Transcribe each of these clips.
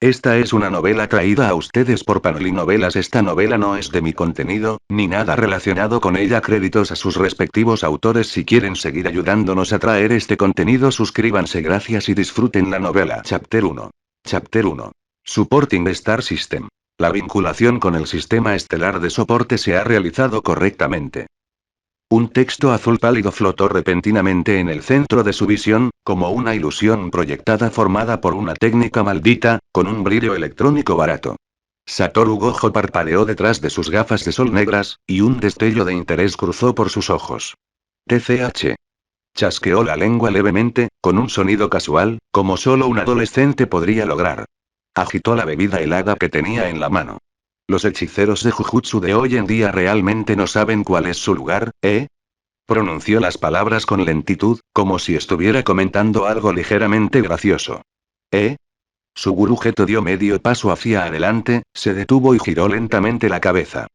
Esta es una novela traída a ustedes por Panoli Novelas. Esta novela no es de mi contenido, ni nada relacionado con ella. Créditos a sus respectivos autores. Si quieren seguir ayudándonos a traer este contenido, suscríbanse. Gracias y disfruten la novela. Chapter 1. Chapter 1. Supporting Star System. La vinculación con el sistema estelar de soporte se ha realizado correctamente. Un texto azul pálido flotó repentinamente en el centro de su visión, como una ilusión proyectada formada por una técnica maldita, con un brillo electrónico barato. Satoru Gojo parpadeó detrás de sus gafas de sol negras, y un destello de interés cruzó por sus ojos. TCH. Chasqueó la lengua levemente, con un sonido casual, como solo un adolescente podría lograr. Agitó la bebida helada que tenía en la mano. Los hechiceros de Jujutsu de hoy en día realmente no saben cuál es su lugar, ¿eh? Pronunció las palabras con lentitud, como si estuviera comentando algo ligeramente gracioso. ¿Eh? Su gurú Geto dio medio paso hacia adelante, se detuvo y giró lentamente la cabeza.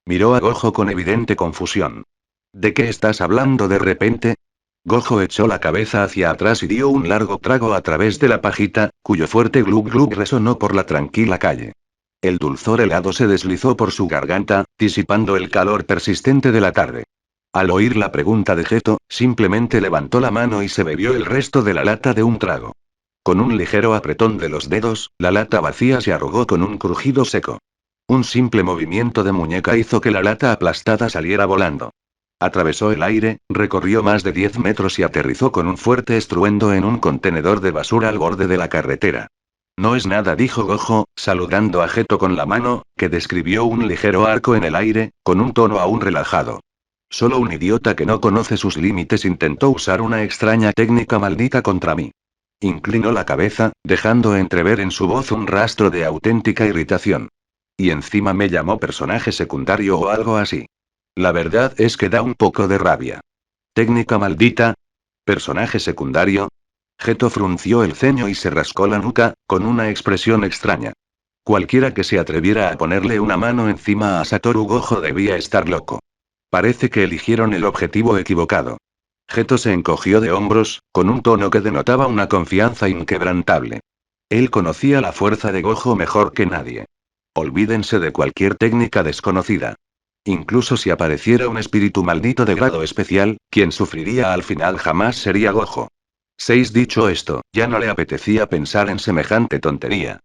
Miró a Gojo con evidente confusión. ¿De qué estás hablando de repente? Gojo echó la cabeza hacia atrás y dio un largo trago a través de la pajita, cuyo fuerte glug glug resonó por la tranquila calle. El dulzor helado se deslizó por su garganta, disipando el calor persistente de la tarde. Al oír la pregunta de Geto, simplemente levantó la mano y se bebió el resto de la lata de un trago. Con un ligero apretón de los dedos, la lata vacía se arrugó con un crujido seco. Un simple movimiento de muñeca hizo que la lata aplastada saliera volando. Atravesó el aire, recorrió más de 10 metros y aterrizó con un fuerte estruendo en un contenedor de basura al borde de la carretera. No es nada, dijo Gojo, saludando a Geto con la mano, que describió un ligero arco en el aire, con un tono aún relajado. Solo un idiota que no conoce sus límites intentó usar una extraña técnica maldita contra mí. Inclinó la cabeza, dejando entrever en su voz un rastro de auténtica irritación. Y encima me llamó personaje secundario o algo así. La verdad es que da un poco de rabia. ¿Técnica maldita? ¿Personaje secundario? Geto frunció el ceño y se rascó la nuca, con una expresión extraña. Cualquiera que se atreviera a ponerle una mano encima a Satoru Gojo debía estar loco. Parece que eligieron el objetivo equivocado. Geto se encogió de hombros, con un tono que denotaba una confianza inquebrantable. Él conocía la fuerza de Gojo mejor que nadie. Olvídense de cualquier técnica desconocida. Incluso si apareciera un espíritu maldito de grado especial, quien sufriría al final jamás sería Gojo. 6. Dicho esto, ya no le apetecía pensar en semejante tontería.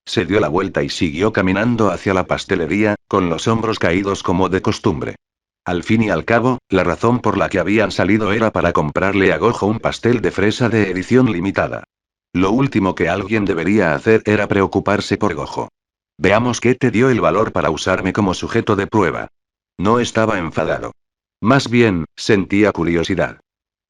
Se dio la vuelta y siguió caminando hacia la pastelería, con los hombros caídos como de costumbre. Al fin y al cabo, la razón por la que habían salido era para comprarle a Gojo un pastel de fresa de edición limitada. Lo último que alguien debería hacer era preocuparse por Gojo. Veamos qué te dio el valor para usarme como sujeto de prueba. No estaba enfadado. Más bien, sentía curiosidad.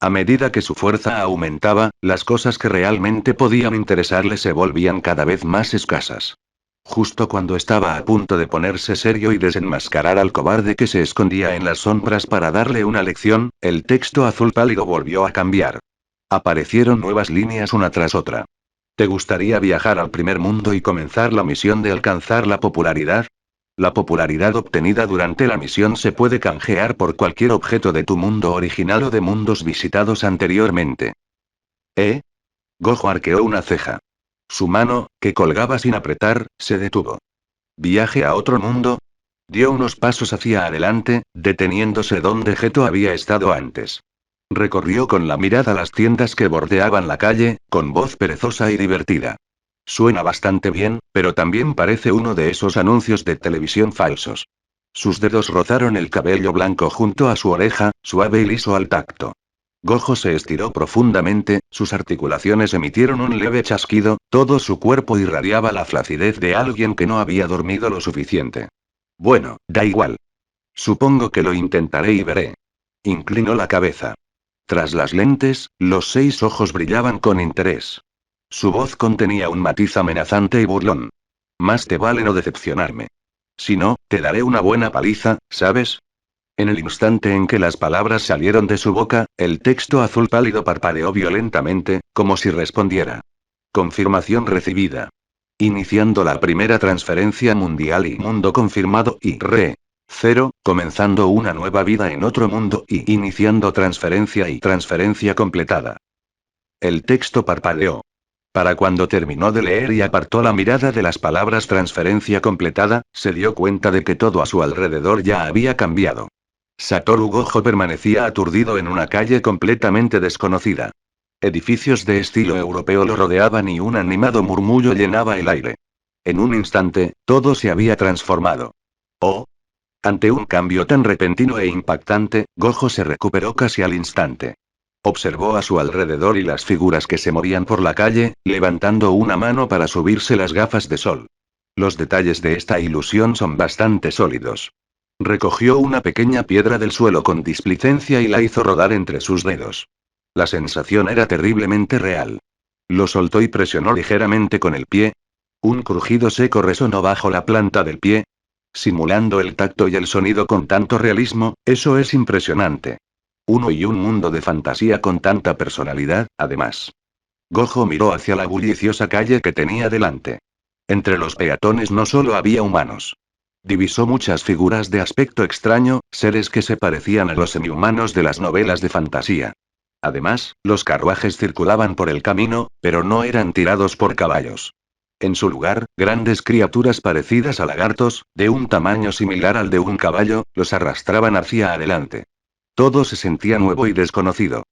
A medida que su fuerza aumentaba, las cosas que realmente podían interesarle se volvían cada vez más escasas. Justo cuando estaba a punto de ponerse serio y desenmascarar al cobarde que se escondía en las sombras para darle una lección, el texto azul pálido volvió a cambiar. Aparecieron nuevas líneas una tras otra. ¿Te gustaría viajar al primer mundo y comenzar la misión de alcanzar la popularidad? La popularidad obtenida durante la misión se puede canjear por cualquier objeto de tu mundo original o de mundos visitados anteriormente. ¿Eh? Gojo arqueó una ceja. Su mano, que colgaba sin apretar, se detuvo. ¿Viaje a otro mundo? Dio unos pasos hacia adelante, deteniéndose donde Geto había estado antes. Recorrió con la mirada las tiendas que bordeaban la calle, con voz perezosa y divertida. Suena bastante bien, pero también parece uno de esos anuncios de televisión falsos. Sus dedos rozaron el cabello blanco junto a su oreja, suave y liso al tacto. Gojo se estiró profundamente, sus articulaciones emitieron un leve chasquido, todo su cuerpo irradiaba la flacidez de alguien que no había dormido lo suficiente. Bueno, da igual. Supongo que lo intentaré y veré. Inclinó la cabeza. Tras las lentes, los 6 ojos brillaban con interés. Su voz contenía un matiz amenazante y burlón. Más te vale no decepcionarme. Si no, te daré una buena paliza, ¿sabes? En el instante en que las palabras salieron de su boca, el texto azul pálido parpadeó violentamente, como si respondiera. Confirmación recibida. Iniciando la primera transferencia mundial y mundo confirmado y 0, comenzando una nueva vida en otro mundo y iniciando transferencia y transferencia completada. El texto parpadeó. Para cuando terminó de leer y apartó la mirada de las palabras transferencia completada, se dio cuenta de que todo a su alrededor ya había cambiado. Satoru Gojo permanecía aturdido en una calle completamente desconocida. Edificios de estilo europeo lo rodeaban y un animado murmullo llenaba el aire. En un instante, todo se había transformado. Oh. Ante un cambio tan repentino e impactante, Gojo se recuperó casi al instante. Observó a su alrededor y las figuras que se movían por la calle, levantando una mano para subirse las gafas de sol. Los detalles de esta ilusión son bastante sólidos. Recogió una pequeña piedra del suelo con displicencia y la hizo rodar entre sus dedos. La sensación era terriblemente real. Lo soltó y presionó ligeramente con el pie. Un crujido seco resonó bajo la planta del pie. Simulando el tacto y el sonido con tanto realismo, eso es impresionante. Uno y un mundo de fantasía con tanta personalidad, además. Gojo miró hacia la bulliciosa calle que tenía delante. Entre los peatones no solo había humanos. Divisó muchas figuras de aspecto extraño, seres que se parecían a los semihumanos de las novelas de fantasía. Además, los carruajes circulaban por el camino, pero no eran tirados por caballos. En su lugar, grandes criaturas parecidas a lagartos, de un tamaño similar al de un caballo, los arrastraban hacia adelante. Todo se sentía nuevo y desconocido.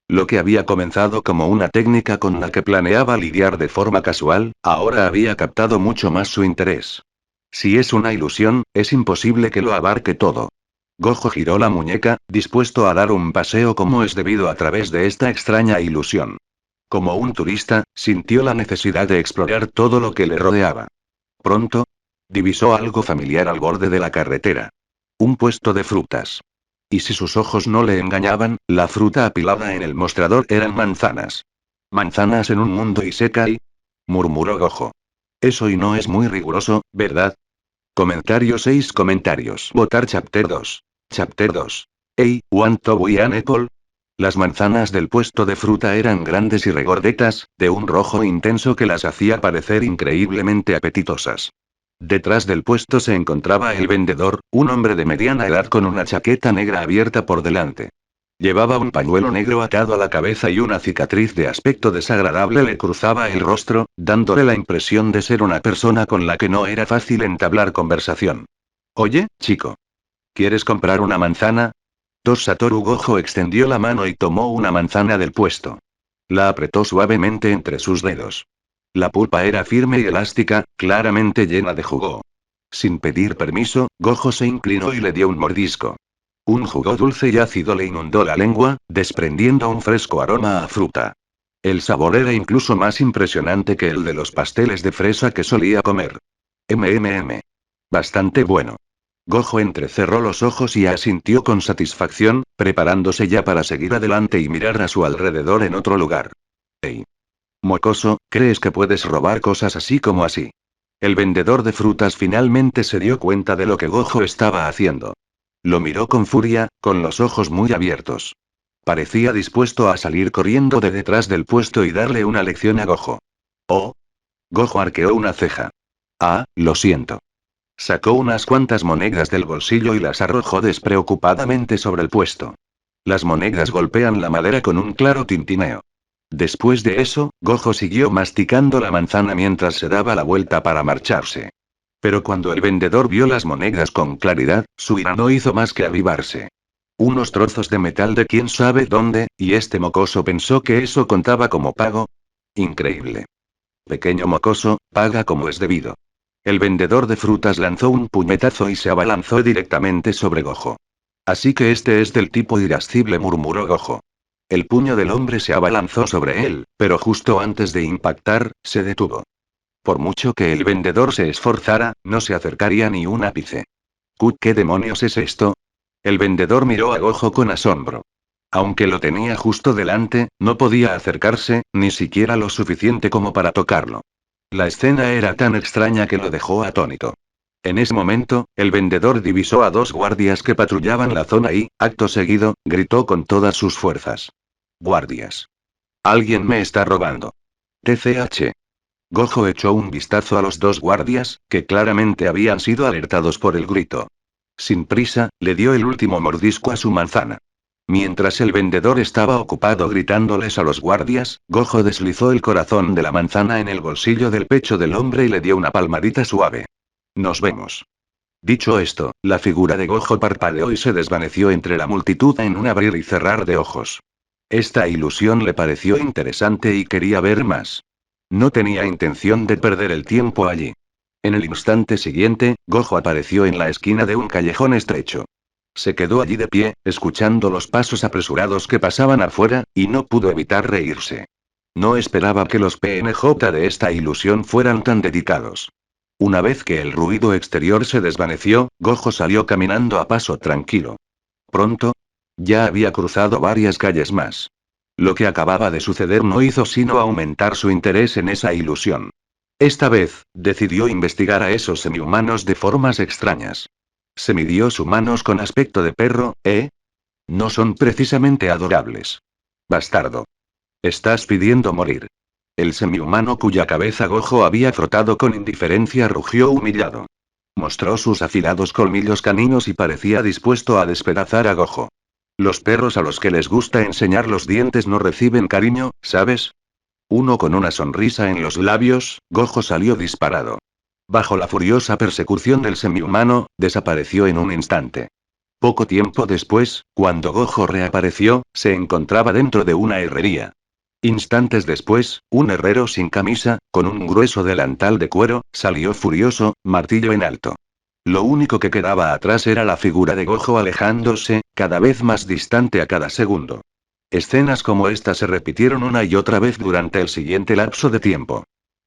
Lo que había comenzado como una técnica con la que planeaba lidiar de forma casual, ahora había captado mucho más su interés. Si es una ilusión, es imposible que lo abarque todo. Gojo giró la muñeca, dispuesto a dar un paseo como es debido a través de esta extraña ilusión. Como un turista, sintió la necesidad de explorar todo lo que le rodeaba. Pronto, divisó algo familiar al borde de la carretera. Un puesto de frutas. Y si sus ojos no le engañaban, la fruta apilada en el mostrador eran manzanas. ¿Manzanas en un mundo isekai? Murmuró Gojo. Eso y no es muy riguroso, ¿verdad? Comentario 6 comentarios. Votar Chapter 2. Chapter 2. Hey, want to buy an apple? Las manzanas del puesto de fruta eran grandes y regordetas, de un rojo intenso que las hacía parecer increíblemente apetitosas. Detrás del puesto se encontraba el vendedor, un hombre de mediana edad con una chaqueta negra abierta por delante. Llevaba un pañuelo negro atado a la cabeza y una cicatriz de aspecto desagradable le cruzaba el rostro, dándole la impresión de ser una persona con la que no era fácil entablar conversación. Oye, chico. ¿Quieres comprar una manzana? Satoru Gojo extendió la mano y tomó una manzana del puesto. La apretó suavemente entre sus dedos. La pulpa era firme y elástica, claramente llena de jugo. Sin pedir permiso, Gojo se inclinó y le dio un mordisco. Un jugo dulce y ácido le inundó la lengua, desprendiendo un fresco aroma a fruta. El sabor era incluso más impresionante que el de los pasteles de fresa que solía comer. Bastante bueno. Gojo entrecerró los ojos y asintió con satisfacción, preparándose ya para seguir adelante y mirar a su alrededor en otro lugar. Hey. Mocoso, ¿crees que puedes robar cosas así como así? El vendedor de frutas finalmente se dio cuenta de lo que Gojo estaba haciendo. Lo miró con furia, con los ojos muy abiertos. Parecía dispuesto a salir corriendo de detrás del puesto y darle una lección a Gojo. Oh. Gojo arqueó una ceja. Ah, lo siento. Sacó unas cuantas monedas del bolsillo y las arrojó despreocupadamente sobre el puesto. Las monedas golpean la madera con un claro tintineo. Después de eso, Gojo siguió masticando la manzana mientras se daba la vuelta para marcharse. Pero cuando el vendedor vio las monedas con claridad, su ira no hizo más que avivarse. Unos trozos de metal de quién sabe dónde, y este mocoso pensó que eso contaba como pago. Increíble. Pequeño mocoso, paga como es debido. El vendedor de frutas lanzó un puñetazo y se abalanzó directamente sobre Gojo. Así que este es del tipo irascible, murmuró Gojo. El puño del hombre se abalanzó sobre él, pero justo antes de impactar, se detuvo. Por mucho que el vendedor se esforzara, no se acercaría ni un ápice. ¿Qué demonios es esto? El vendedor miró a Gojo con asombro. Aunque lo tenía justo delante, no podía acercarse, ni siquiera lo suficiente como para tocarlo. La escena era tan extraña que lo dejó atónito. En ese momento, el vendedor divisó a dos guardias que patrullaban la zona y, acto seguido, gritó con todas sus fuerzas. Guardias. Alguien me está robando. TCH. Gojo echó un vistazo a los dos guardias, que claramente habían sido alertados por el grito. Sin prisa, le dio el último mordisco a su manzana. Mientras el vendedor estaba ocupado gritándoles a los guardias, Gojo deslizó el corazón de la manzana en el bolsillo del pecho del hombre y le dio una palmadita suave. Nos vemos. Dicho esto, la figura de Gojo parpadeó y se desvaneció entre la multitud en un abrir y cerrar de ojos. Esta ilusión le pareció interesante y quería ver más. No tenía intención de perder el tiempo allí. En el instante siguiente, Gojo apareció en la esquina de un callejón estrecho. Se quedó allí de pie, escuchando los pasos apresurados que pasaban afuera, y no pudo evitar reírse. No esperaba que los PNJ de esta ilusión fueran tan dedicados. Una vez que el ruido exterior se desvaneció, Gojo salió caminando a paso tranquilo. Pronto, ya había cruzado varias calles más. Lo que acababa de suceder no hizo sino aumentar su interés en esa ilusión. Esta vez, decidió investigar a esos semihumanos de formas extrañas. Se midió sus manos con aspecto de perro, ¿eh? No son precisamente adorables. Bastardo. Estás pidiendo morir. El semihumano cuya cabeza Gojo había frotado con indiferencia rugió humillado. Mostró sus afilados colmillos caninos y parecía dispuesto a despedazar a Gojo. Los perros a los que les gusta enseñar los dientes no reciben cariño, ¿sabes? Uno con una sonrisa en los labios, Gojo salió disparado. Bajo la furiosa persecución del semihumano, desapareció en un instante. Poco tiempo después, cuando Gojo reapareció, se encontraba dentro de una herrería. Instantes después, un herrero sin camisa, con un grueso delantal de cuero, salió furioso, martillo en alto. Lo único que quedaba atrás era la figura de Gojo alejándose, cada vez más distante a cada segundo. Escenas como esta se repitieron una y otra vez durante el siguiente lapso de tiempo.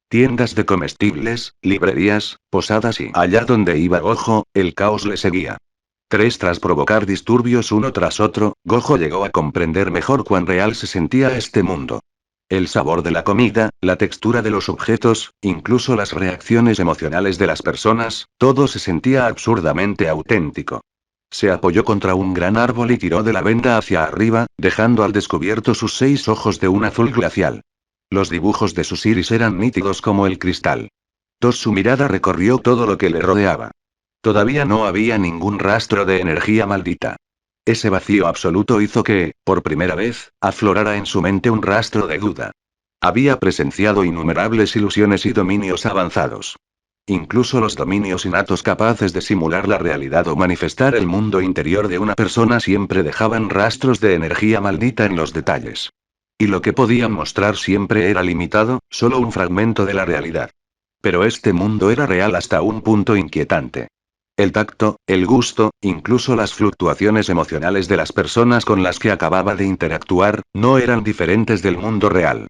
Tiendas de comestibles, librerías, posadas y allá donde iba Gojo, el caos le seguía. Tras provocar disturbios uno tras otro, Gojo llegó a comprender mejor cuán real se sentía este mundo. El sabor de la comida, la textura de los objetos, incluso las reacciones emocionales de las personas, todo se sentía absurdamente auténtico. Se apoyó contra un gran árbol y tiró de la venda hacia arriba, dejando al descubierto sus 6 ojos de un azul glacial. Los dibujos de sus iris eran nítidos como el cristal. Su mirada recorrió todo lo que le rodeaba. Todavía no había ningún rastro de energía maldita. Ese vacío absoluto hizo que, por primera vez, aflorara en su mente un rastro de duda. Había presenciado innumerables ilusiones y dominios avanzados. Incluso los dominios innatos capaces de simular la realidad o manifestar el mundo interior de una persona siempre dejaban rastros de energía maldita en los detalles. Y lo que podían mostrar siempre era limitado, solo un fragmento de la realidad. Pero este mundo era real hasta un punto inquietante. El tacto, el gusto, incluso las fluctuaciones emocionales de las personas con las que acababa de interactuar, no eran diferentes del mundo real.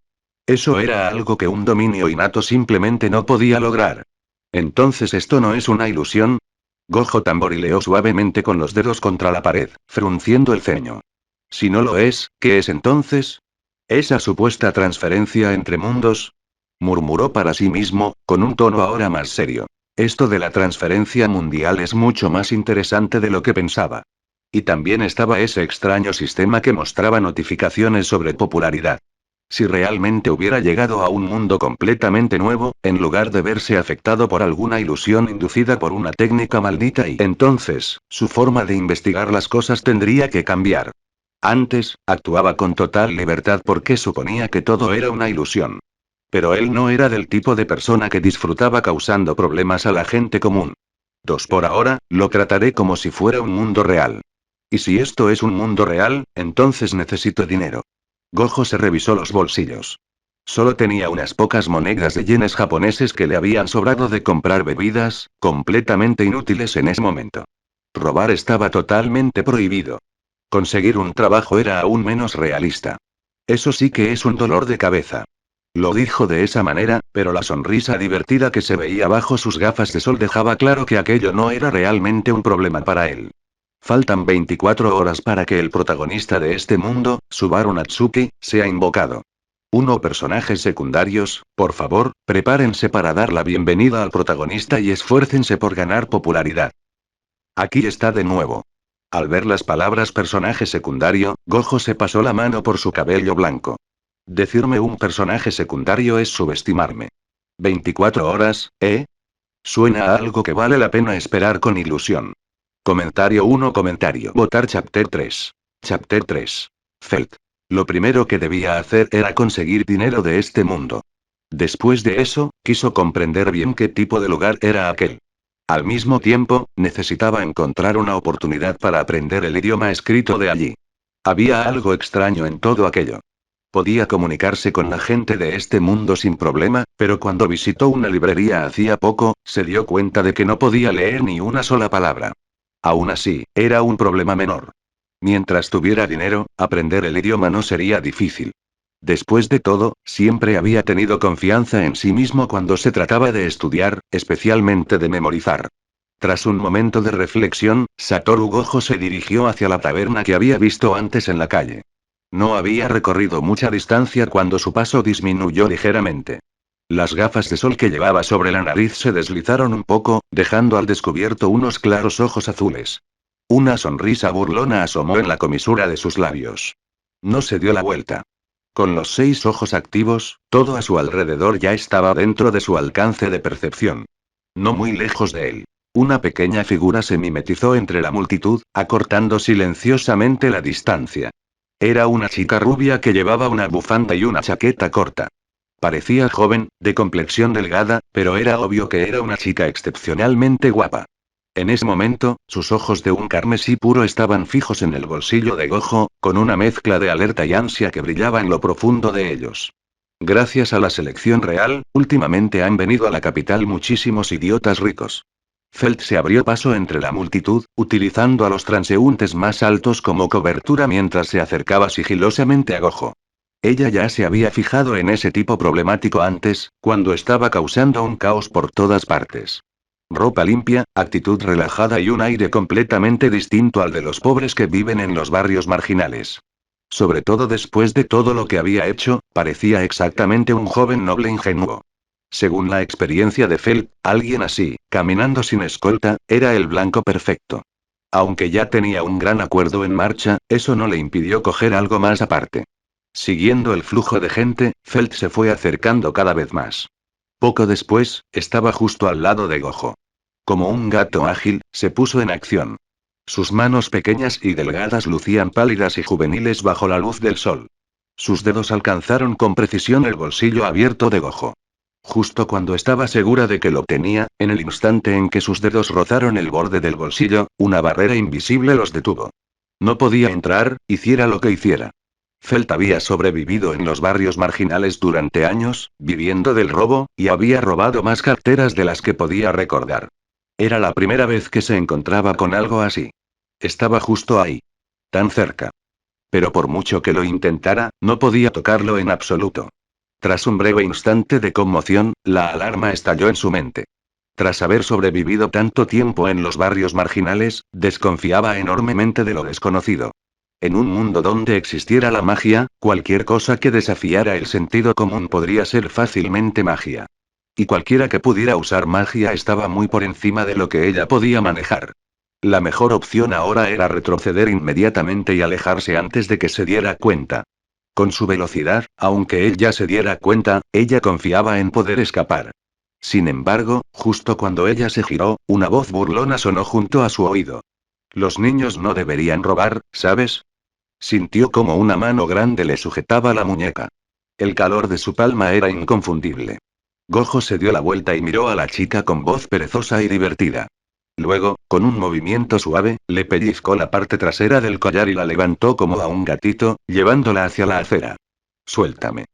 Eso era algo que un dominio innato simplemente no podía lograr. Entonces, ¿esto no es una ilusión? Gojo tamborileó suavemente con los dedos contra la pared, frunciendo el ceño. Si no lo es, ¿qué es entonces? ¿Esa supuesta transferencia entre mundos? Murmuró para sí mismo, con un tono ahora más serio. Esto de la transferencia mundial es mucho más interesante de lo que pensaba. Y también estaba ese extraño sistema que mostraba notificaciones sobre popularidad. Si realmente hubiera llegado a un mundo completamente nuevo, en lugar de verse afectado por alguna ilusión inducida por una técnica maldita, y entonces, su forma de investigar las cosas tendría que cambiar. Antes, actuaba con total libertad porque suponía que todo era una ilusión. Pero él no era del tipo de persona que disfrutaba causando problemas a la gente común. Por ahora, lo trataré como si fuera un mundo real. Y si esto es un mundo real, entonces necesito dinero. Gojo se revisó los bolsillos. Solo tenía unas pocas monedas de yenes japoneses que le habían sobrado de comprar bebidas, completamente inútiles en ese momento. Robar estaba totalmente prohibido. Conseguir un trabajo era aún menos realista. Eso sí que es un dolor de cabeza. Lo dijo de esa manera, pero la sonrisa divertida que se veía bajo sus gafas de sol dejaba claro que aquello no era realmente un problema para él. Faltan 24 horas para que el protagonista de este mundo, Subaru Natsuki, sea invocado. Personajes secundarios, por favor, prepárense para dar la bienvenida al protagonista y esfuércense por ganar popularidad. Aquí está de nuevo. Al ver las palabras personaje secundario, Gojo se pasó la mano por su cabello blanco. Decirme un personaje secundario es subestimarme. 24 horas, ¿eh? Suena a algo que vale la pena esperar con ilusión. Comentario 1. Votar Chapter 3. Chapter 3. Felt. Lo primero que debía hacer era conseguir dinero de este mundo. Después de eso, quiso comprender bien qué tipo de lugar era aquel. Al mismo tiempo, necesitaba encontrar una oportunidad para aprender el idioma escrito de allí. Había algo extraño en todo aquello. Podía comunicarse con la gente de este mundo sin problema, pero cuando visitó una librería hacía poco, se dio cuenta de que no podía leer ni una sola palabra. Aún así, era un problema menor. Mientras tuviera dinero, aprender el idioma no sería difícil. Después de todo, siempre había tenido confianza en sí mismo cuando se trataba de estudiar, especialmente de memorizar. Tras un momento de reflexión, Satoru Gojo se dirigió hacia la taberna que había visto antes en la calle. No había recorrido mucha distancia cuando su paso disminuyó ligeramente. Las gafas de sol que llevaba sobre la nariz se deslizaron un poco, dejando al descubierto unos claros ojos azules. Una sonrisa burlona asomó en la comisura de sus labios. No se dio la vuelta. Con los 6 ojos activos, todo a su alrededor ya estaba dentro de su alcance de percepción. No muy lejos de él. Una pequeña figura se mimetizó entre la multitud, acortando silenciosamente la distancia. Era una chica rubia que llevaba una bufanda y una chaqueta corta. Parecía joven, de complexión delgada, pero era obvio que era una chica excepcionalmente guapa. En ese momento, sus ojos de un carmesí puro estaban fijos en el bolsillo de Gojo, con una mezcla de alerta y ansia que brillaba en lo profundo de ellos. Gracias a la selección real, últimamente han venido a la capital muchísimos idiotas ricos. Felt se abrió paso entre la multitud, utilizando a los transeúntes más altos como cobertura mientras se acercaba sigilosamente a Gojo. Ella ya se había fijado en ese tipo problemático antes, cuando estaba causando un caos por todas partes. Ropa limpia, actitud relajada y un aire completamente distinto al de los pobres que viven en los barrios marginales. Sobre todo después de todo lo que había hecho, parecía exactamente un joven noble ingenuo. Según la experiencia de Felt, alguien así, caminando sin escolta, era el blanco perfecto. Aunque ya tenía un gran acuerdo en marcha, eso no le impidió coger algo más aparte. Siguiendo el flujo de gente, Felt se fue acercando cada vez más. Poco después, estaba justo al lado de Gojo. Como un gato ágil, se puso en acción. Sus manos pequeñas y delgadas lucían pálidas y juveniles bajo la luz del sol. Sus dedos alcanzaron con precisión el bolsillo abierto de Gojo. Justo cuando estaba segura de que lo tenía, en el instante en que sus dedos rozaron el borde del bolsillo, una barrera invisible los detuvo. No podía entrar, hiciera lo que hiciera. Felt había sobrevivido en los barrios marginales durante años, viviendo del robo, y había robado más carteras de las que podía recordar. Era la primera vez que se encontraba con algo así. Estaba justo ahí. Tan cerca. Pero por mucho que lo intentara, no podía tocarlo en absoluto. Tras un breve instante de conmoción, la alarma estalló en su mente. Tras haber sobrevivido tanto tiempo en los barrios marginales, desconfiaba enormemente de lo desconocido. En un mundo donde existiera la magia, cualquier cosa que desafiara el sentido común podría ser fácilmente magia. Y cualquiera que pudiera usar magia estaba muy por encima de lo que ella podía manejar. La mejor opción ahora era retroceder inmediatamente y alejarse antes de que se diera cuenta. Con su velocidad, aunque él ya se diera cuenta, ella confiaba en poder escapar. Sin embargo, justo cuando ella se giró, una voz burlona sonó junto a su oído. Los niños no deberían robar, ¿sabes? Sintió como una mano grande le sujetaba la muñeca. El calor de su palma era inconfundible. Gojo se dio la vuelta y miró a la chica con voz perezosa y divertida. Luego, con un movimiento suave, le pellizcó la parte trasera del collar y la levantó como a un gatito, llevándola hacia la acera. Suéltame.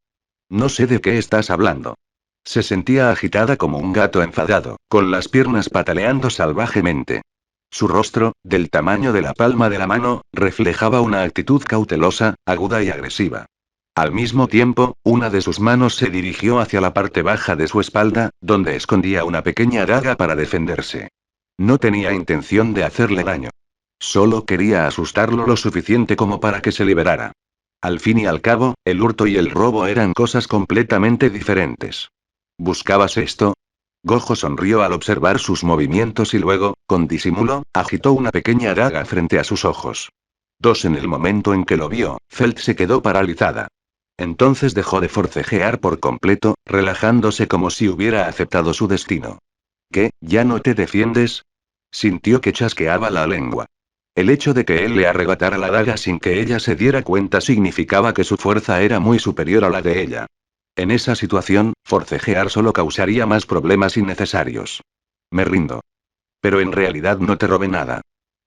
No sé de qué estás hablando. Se sentía agitada como un gato enfadado, con las piernas pataleando salvajemente. Su rostro, del tamaño de la palma de la mano, reflejaba una actitud cautelosa, aguda y agresiva. Al mismo tiempo, una de sus manos se dirigió hacia la parte baja de su espalda, donde escondía una pequeña daga para defenderse. No tenía intención de hacerle daño. Solo quería asustarlo lo suficiente como para que se liberara. Al fin y al cabo, el hurto y el robo eran cosas completamente diferentes. ¿Buscabas esto? Gojo sonrió al observar sus movimientos y luego, con disimulo, agitó una pequeña daga frente a sus ojos. En el momento en que lo vio, Felt se quedó paralizada. Entonces dejó de forcejear por completo, relajándose como si hubiera aceptado su destino. ¿Qué, ya no te defiendes? Sintió que chasqueaba la lengua. El hecho de que él le arrebatara la daga sin que ella se diera cuenta significaba que su fuerza era muy superior a la de ella. En esa situación, forcejear solo causaría más problemas innecesarios. Me rindo. Pero en realidad no te robé nada.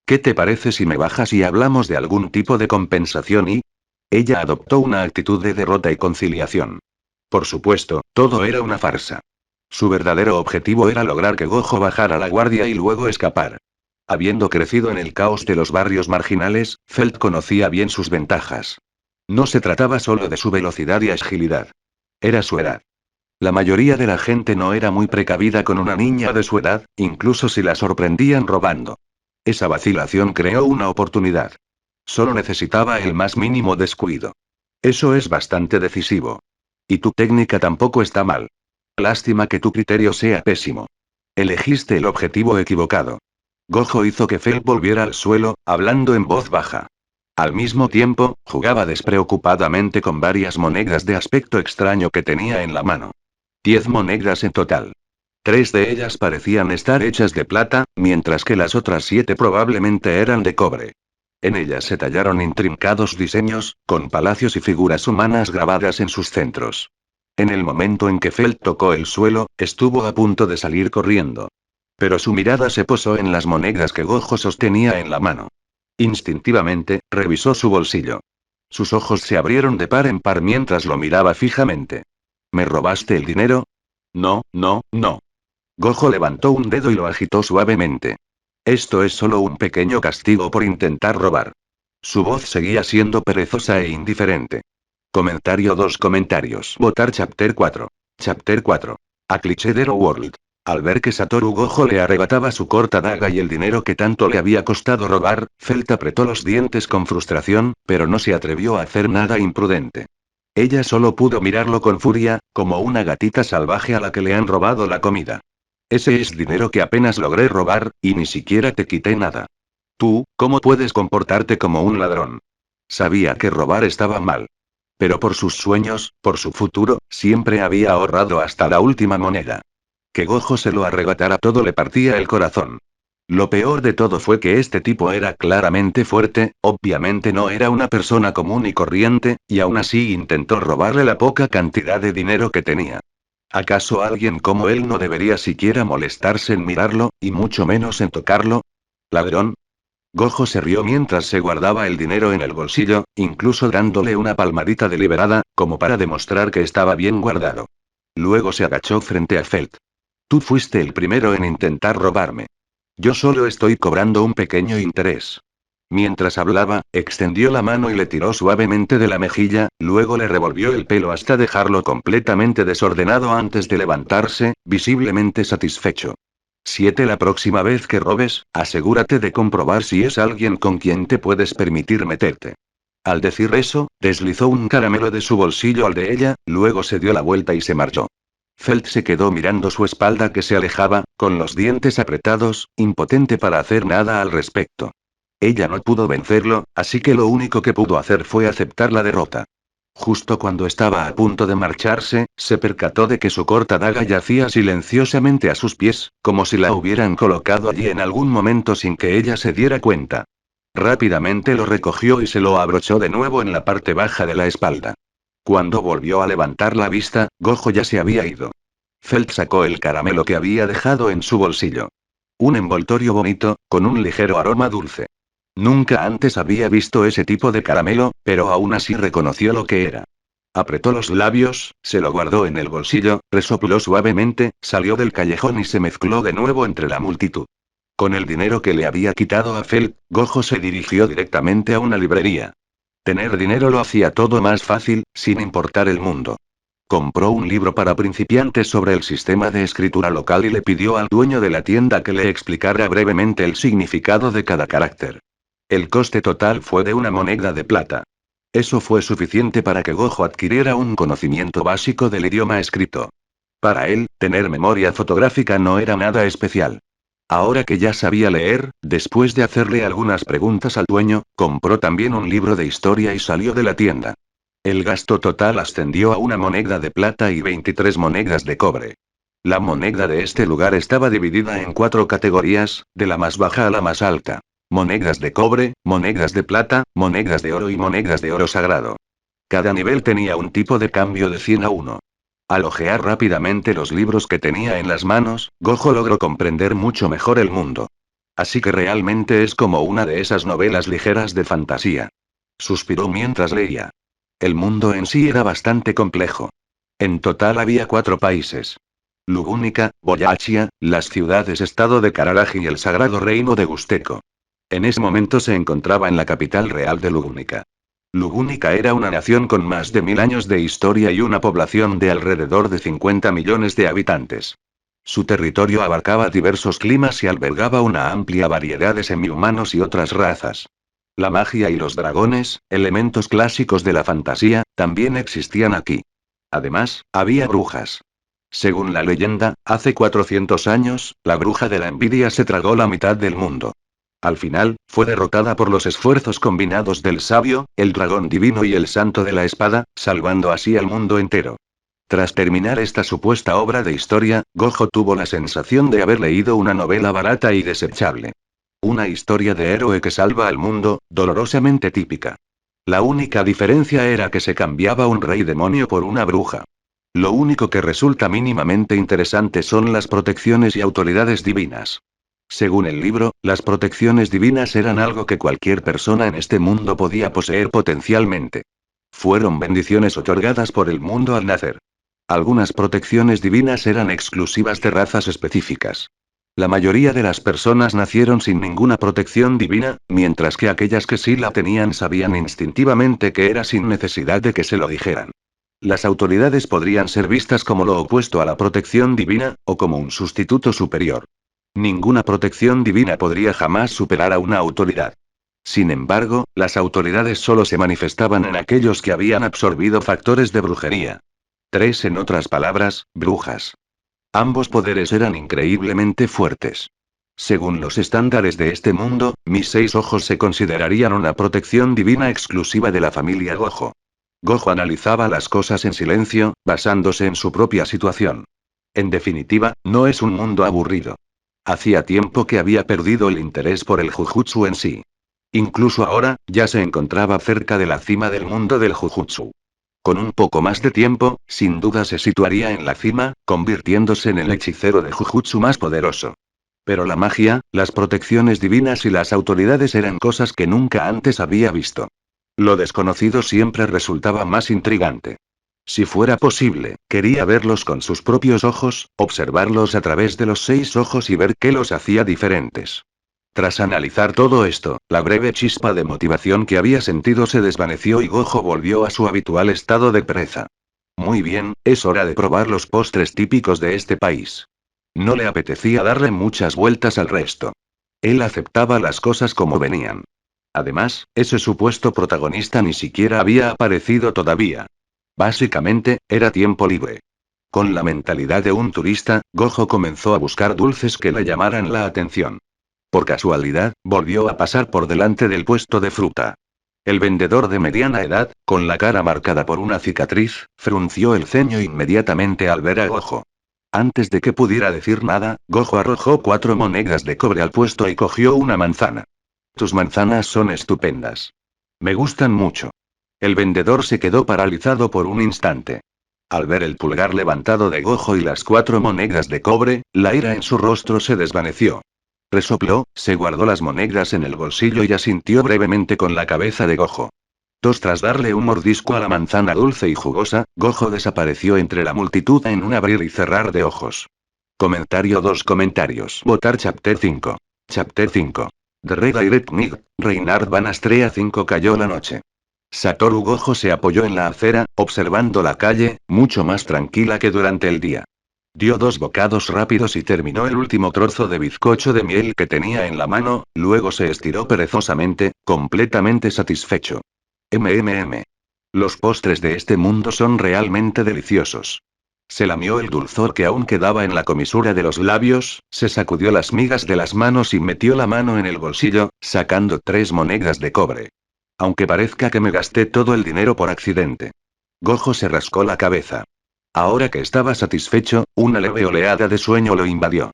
¿Qué te parece si me bajas y hablamos de algún tipo de compensación y...? Ella adoptó una actitud de derrota y conciliación. Por supuesto, todo era una farsa. Su verdadero objetivo era lograr que Gojo bajara la guardia y luego escapar. Habiendo crecido en el caos de los barrios marginales, Felt conocía bien sus ventajas. No se trataba solo de su velocidad y agilidad. Era su edad. La mayoría de la gente no era muy precavida con una niña de su edad, incluso si la sorprendían robando. Esa vacilación creó una oportunidad. Solo necesitaba el más mínimo descuido. Eso es bastante decisivo. Y tu técnica tampoco está mal. Lástima que tu criterio sea pésimo. Elegiste el objetivo equivocado. Gojo hizo que Fel volviera al suelo, hablando en voz baja. Al mismo tiempo, jugaba despreocupadamente con varias monedas de aspecto extraño que tenía en la mano. 10 monedas en total. 3 de ellas parecían estar hechas de plata, mientras que las otras 7 probablemente eran de cobre. En ellas se tallaron intrincados diseños, con palacios y figuras humanas grabadas en sus centros. En el momento en que Felt tocó el suelo, estuvo a punto de salir corriendo. Pero su mirada se posó en las monedas que Gojo sostenía en la mano. Instintivamente, revisó su bolsillo. Sus ojos se abrieron de par en par mientras lo miraba fijamente. ¿Me robaste el dinero? No, no, no. Gojo levantó un dedo y lo agitó suavemente. Esto es solo un pequeño castigo por intentar robar. Su voz seguía siendo perezosa e indiferente. Comentario 2 comentarios. Votar Chapter 4. Chapter 4. A Clichedero World. Al ver que Satoru Gojo le arrebataba su corta daga y el dinero que tanto le había costado robar, Felt apretó los dientes con frustración, pero no se atrevió a hacer nada imprudente. Ella solo pudo mirarlo con furia, como una gatita salvaje a la que le han robado la comida. Ese es dinero que apenas logré robar, y ni siquiera te quité nada. Tú, ¿cómo puedes comportarte como un ladrón? Sabía que robar estaba mal. Pero por sus sueños, por su futuro, siempre había ahorrado hasta la última moneda. Que Gojo se lo arrebatara todo le partía el corazón. Lo peor de todo fue que este tipo era claramente fuerte, obviamente no era una persona común y corriente, y aún así intentó robarle la poca cantidad de dinero que tenía. ¿Acaso alguien como él no debería siquiera molestarse en mirarlo, y mucho menos en tocarlo? ¿Ladrón? Gojo se rió mientras se guardaba el dinero en el bolsillo, incluso dándole una palmadita deliberada, como para demostrar que estaba bien guardado. Luego se agachó frente a Felt. Tú fuiste el primero en intentar robarme. Yo solo estoy cobrando un pequeño interés. Mientras hablaba, extendió la mano y le tiró suavemente de la mejilla, luego le revolvió el pelo hasta dejarlo completamente desordenado antes de levantarse, visiblemente satisfecho. 7. La próxima vez que robes, asegúrate de comprobar si es alguien con quien te puedes permitir meterte. Al decir eso, deslizó un caramelo de su bolsillo al de ella, luego se dio la vuelta y se marchó. Felt se quedó mirando su espalda que se alejaba, con los dientes apretados, impotente para hacer nada al respecto. Ella no pudo vencerlo, así que lo único que pudo hacer fue aceptar la derrota. Justo cuando estaba a punto de marcharse, se percató de que su corta daga yacía silenciosamente a sus pies, como si la hubieran colocado allí en algún momento sin que ella se diera cuenta. Rápidamente lo recogió y se lo abrochó de nuevo en la parte baja de la espalda. Cuando volvió a levantar la vista, Gojo ya se había ido. Felt sacó el caramelo que había dejado en su bolsillo. Un envoltorio bonito, con un ligero aroma dulce. Nunca antes había visto ese tipo de caramelo, pero aún así reconoció lo que era. Apretó los labios, se lo guardó en el bolsillo, resopló suavemente, salió del callejón y se mezcló de nuevo entre la multitud. Con el dinero que le había quitado a Felt, Gojo se dirigió directamente a una librería. Tener dinero lo hacía todo más fácil, sin importar el mundo. Compró un libro para principiantes sobre el sistema de escritura local y le pidió al dueño de la tienda que le explicara brevemente el significado de cada carácter. El coste total fue de una moneda de plata. Eso fue suficiente para que Gojo adquiriera un conocimiento básico del idioma escrito. Para él, tener memoria fotográfica no era nada especial. Ahora que ya sabía leer, después de hacerle algunas preguntas al dueño, compró también un libro de historia y salió de la tienda. El gasto total ascendió a una moneda de plata y 23 monedas de cobre. La moneda de este lugar estaba dividida en 4 categorías, de la más baja a la más alta. Monedas de cobre, monedas de plata, monedas de oro y monedas de oro sagrado. Cada nivel tenía un tipo de cambio de 100 a 1. Al ojear rápidamente los libros que tenía en las manos, Gojo logró comprender mucho mejor el mundo. Así que realmente es como una de esas novelas ligeras de fantasía. Suspiró mientras leía. El mundo en sí era bastante complejo. En total había 4 países. Lugúnica, Boyachia, las ciudades-estado de Cararaji y el sagrado reino de Gusteco. En ese momento se encontraba en la capital real de Lugúnica. Lugúnica era una nación con más de 1000 años de historia y una población de alrededor de 50 millones de habitantes. Su territorio abarcaba diversos climas y albergaba una amplia variedad de semihumanos y otras razas. La magia y los dragones, elementos clásicos de la fantasía, también existían aquí. Además, había brujas. Según la leyenda, hace 400 años, la bruja de la envidia se tragó la mitad del mundo. Al final, fue derrotada por los esfuerzos combinados del sabio, el dragón divino y el santo de la espada, salvando así al mundo entero. Tras terminar esta supuesta obra de historia, Gojo tuvo la sensación de haber leído una novela barata y desechable. Una historia de héroe que salva al mundo, dolorosamente típica. La única diferencia era que se cambiaba un rey demonio por una bruja. Lo único que resulta mínimamente interesante son las protecciones y autoridades divinas. Según el libro, las protecciones divinas eran algo que cualquier persona en este mundo podía poseer potencialmente. Fueron bendiciones otorgadas por el mundo al nacer. Algunas protecciones divinas eran exclusivas de razas específicas. La mayoría de las personas nacieron sin ninguna protección divina, mientras que aquellas que sí la tenían sabían instintivamente que era sin necesidad de que se lo dijeran. Las autoridades podrían ser vistas como lo opuesto a la protección divina, o como un sustituto superior. Ninguna protección divina podría jamás superar a una autoridad. Sin embargo, las autoridades solo se manifestaban en aquellos que habían absorbido factores de brujería. 3 en otras palabras, brujas. Ambos poderes eran increíblemente fuertes. Según los estándares de este mundo, mis 6 ojos se considerarían una protección divina exclusiva de la familia Gojo. Gojo analizaba las cosas en silencio, basándose en su propia situación. En definitiva, no es un mundo aburrido. Hacía tiempo que había perdido el interés por el Jujutsu en sí. Incluso ahora, ya se encontraba cerca de la cima del mundo del Jujutsu. Con un poco más de tiempo, sin duda se situaría en la cima, convirtiéndose en el hechicero de Jujutsu más poderoso. Pero la magia, las protecciones divinas y las autoridades eran cosas que nunca antes había visto. Lo desconocido siempre resultaba más intrigante. Si fuera posible, quería verlos con sus propios ojos, observarlos a través de los 6 ojos y ver qué los hacía diferentes. Tras analizar todo esto, la breve chispa de motivación que había sentido se desvaneció y Gojo volvió a su habitual estado de pereza. Muy bien, es hora de probar los postres típicos de este país. No le apetecía darle muchas vueltas al resto. Él aceptaba las cosas como venían. Además, ese supuesto protagonista ni siquiera había aparecido todavía. Básicamente, era tiempo libre. Con la mentalidad de un turista, Gojo comenzó a buscar dulces que le llamaran la atención. Por casualidad, volvió a pasar por delante del puesto de fruta. El vendedor de mediana edad, con la cara marcada por una cicatriz, frunció el ceño inmediatamente al ver a Gojo. Antes de que pudiera decir nada, Gojo arrojó 4 monedas de cobre al puesto y cogió una manzana. Tus manzanas son estupendas. Me gustan mucho. El vendedor se quedó paralizado por un instante. Al ver el pulgar levantado de Gojo y las 4 monedas de cobre, la ira en su rostro se desvaneció. Resopló, se guardó las monedas en el bolsillo y asintió brevemente con la cabeza de Gojo. Tras darle un mordisco a la manzana dulce y jugosa, Gojo desapareció entre la multitud en un abrir y cerrar de ojos. Comentario 2 comentarios. Votar Chapter 5. Chapter 5. The Red Direct Mig, Reinhard Van Astrea 5 cayó la noche. Satoru Gojo se apoyó en la acera, observando la calle, mucho más tranquila que durante el día. Dio 2 bocados rápidos y terminó el último trozo de bizcocho de miel que tenía en la mano, luego se estiró perezosamente, completamente satisfecho. Los postres de este mundo son realmente deliciosos. Se lamió el dulzor que aún quedaba en la comisura de los labios, se sacudió las migas de las manos y metió la mano en el bolsillo, sacando 3 monedas de cobre. Aunque parezca que me gasté todo el dinero por accidente. Gojo se rascó la cabeza. Ahora que estaba satisfecho, una leve oleada de sueño lo invadió.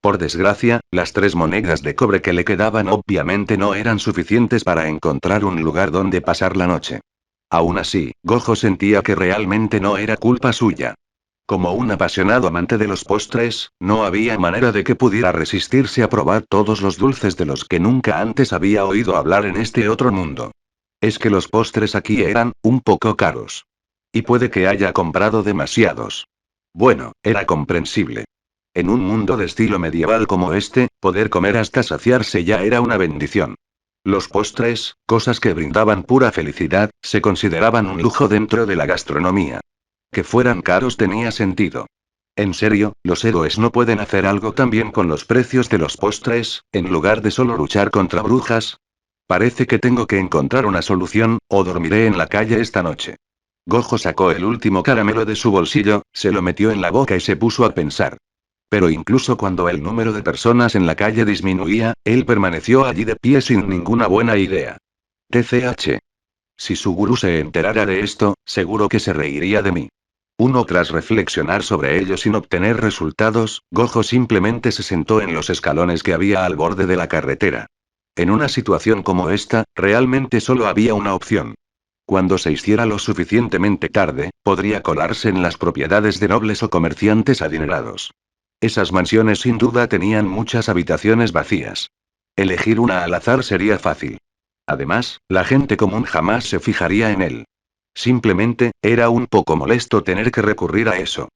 Por desgracia, las 3 monedas de cobre que le quedaban obviamente no eran suficientes para encontrar un lugar donde pasar la noche. Aún así, Gojo sentía que realmente no era culpa suya. Como un apasionado amante de los postres, no había manera de que pudiera resistirse a probar todos los dulces de los que nunca antes había oído hablar en este otro mundo. Es que los postres aquí eran un poco caros. Y puede que haya comprado demasiados. Bueno, era comprensible. En un mundo de estilo medieval como este, poder comer hasta saciarse ya era una bendición. Los postres, cosas que brindaban pura felicidad, se consideraban un lujo dentro de la gastronomía. Que fueran caros tenía sentido. En serio, los héroes no pueden hacer algo también con los precios de los postres, en lugar de solo luchar contra brujas. Parece que tengo que encontrar una solución, o dormiré en la calle esta noche. Gojo sacó el último caramelo de su bolsillo, se lo metió en la boca y se puso a pensar. Pero incluso cuando el número de personas en la calle disminuía, él permaneció allí de pie sin ninguna buena idea. TCH. Si su gurú se enterara de esto, seguro que se reiría de mí. Tras reflexionar sobre ello sin obtener resultados, Gojo simplemente se sentó en los escalones que había al borde de la carretera. En una situación como esta, realmente solo había una opción. Cuando se hiciera lo suficientemente tarde, podría colarse en las propiedades de nobles o comerciantes adinerados. Esas mansiones sin duda tenían muchas habitaciones vacías. Elegir una al azar sería fácil. Además, la gente común jamás se fijaría en él. Simplemente, era un poco molesto tener que recurrir a eso.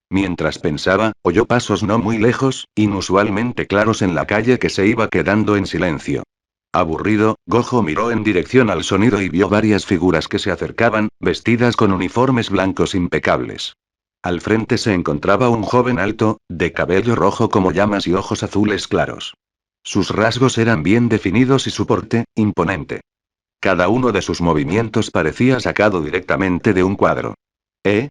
Mientras pensaba, oyó pasos no muy lejos, inusualmente claros en la calle que se iba quedando en silencio. Aburrido, Gojo miró en dirección al sonido y vio varias figuras que se acercaban, vestidas con uniformes blancos impecables. Al frente se encontraba un joven alto, de cabello rojo como llamas y ojos azules claros. Sus rasgos eran bien definidos y su porte, imponente. Cada uno de sus movimientos parecía sacado directamente de un cuadro. ¿Eh?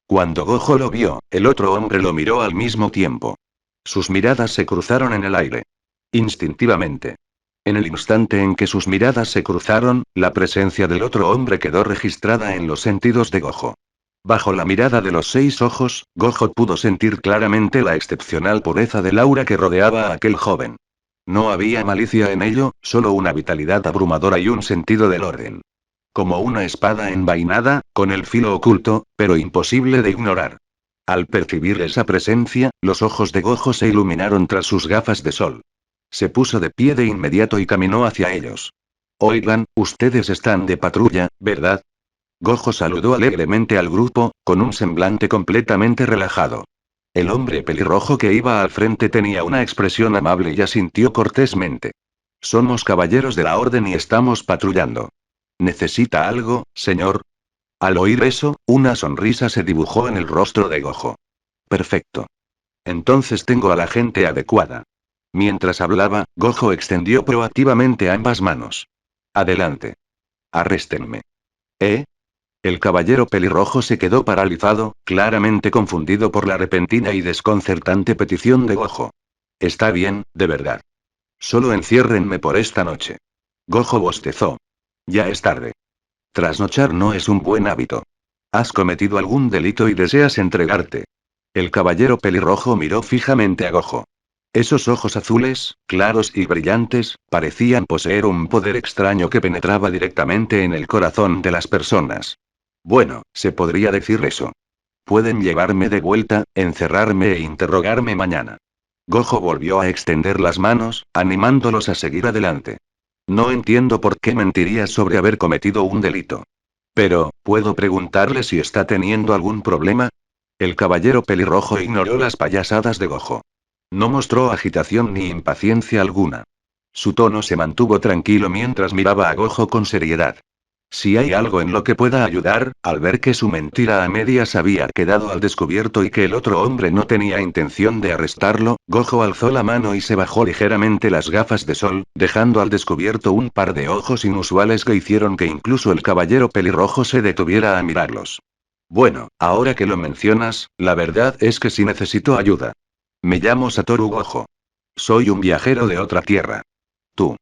Cuando Gojo lo vio, el otro hombre lo miró al mismo tiempo. Sus miradas se cruzaron en el aire. Instintivamente. En el instante en que sus miradas se cruzaron, la presencia del otro hombre quedó registrada en los sentidos de Gojo. Bajo la mirada de los 6 ojos, Gojo pudo sentir claramente la excepcional pureza del aura que rodeaba a aquel joven. No había malicia en ello, solo una vitalidad abrumadora y un sentido del orden. Como una espada envainada, con el filo oculto, pero imposible de ignorar. Al percibir esa presencia, los ojos de Gojo se iluminaron tras sus gafas de sol. Se puso de pie de inmediato y caminó hacia ellos. Oigan, ustedes están de patrulla, ¿verdad? Gojo saludó alegremente al grupo, con un semblante completamente relajado. El hombre pelirrojo que iba al frente tenía una expresión amable y asintió cortésmente. Somos caballeros de la orden y estamos patrullando. ¿Necesita algo, señor? Al oír eso, una sonrisa se dibujó en el rostro de Gojo. Perfecto. Entonces tengo a la gente adecuada. Mientras hablaba, Gojo extendió proactivamente ambas manos. Adelante. Arréstenme. ¿Eh? El caballero pelirrojo se quedó paralizado, claramente confundido por la repentina y desconcertante petición de Gojo. Está bien, de verdad. Solo enciérrenme por esta noche. Gojo bostezó. Ya es tarde. Trasnochar no es un buen hábito. ¿Has cometido algún delito y deseas entregarte? El caballero pelirrojo miró fijamente a Gojo. Esos ojos azules, claros y brillantes, parecían poseer un poder extraño que penetraba directamente en el corazón de las personas. Bueno, se podría decir eso. Pueden llevarme de vuelta, encerrarme e interrogarme mañana. Gojo volvió a extender las manos, animándolos a seguir adelante. No entiendo por qué mentiría sobre haber cometido un delito. Pero, ¿puedo preguntarle si está teniendo algún problema? El caballero pelirrojo ignoró las payasadas de Gojo. No mostró agitación ni impaciencia alguna. Su tono se mantuvo tranquilo mientras miraba a Gojo con seriedad. Si hay algo en lo que pueda ayudar, al ver que su mentira a medias había quedado al descubierto y que el otro hombre no tenía intención de arrestarlo, Gojo alzó la mano y se bajó ligeramente las gafas de sol, dejando al descubierto un par de ojos inusuales que hicieron que incluso el caballero pelirrojo se detuviera a mirarlos. Bueno, ahora que lo mencionas, la verdad es que sí necesito ayuda. Me llamo Satoru Gojo. Soy un viajero de otra tierra. Tú.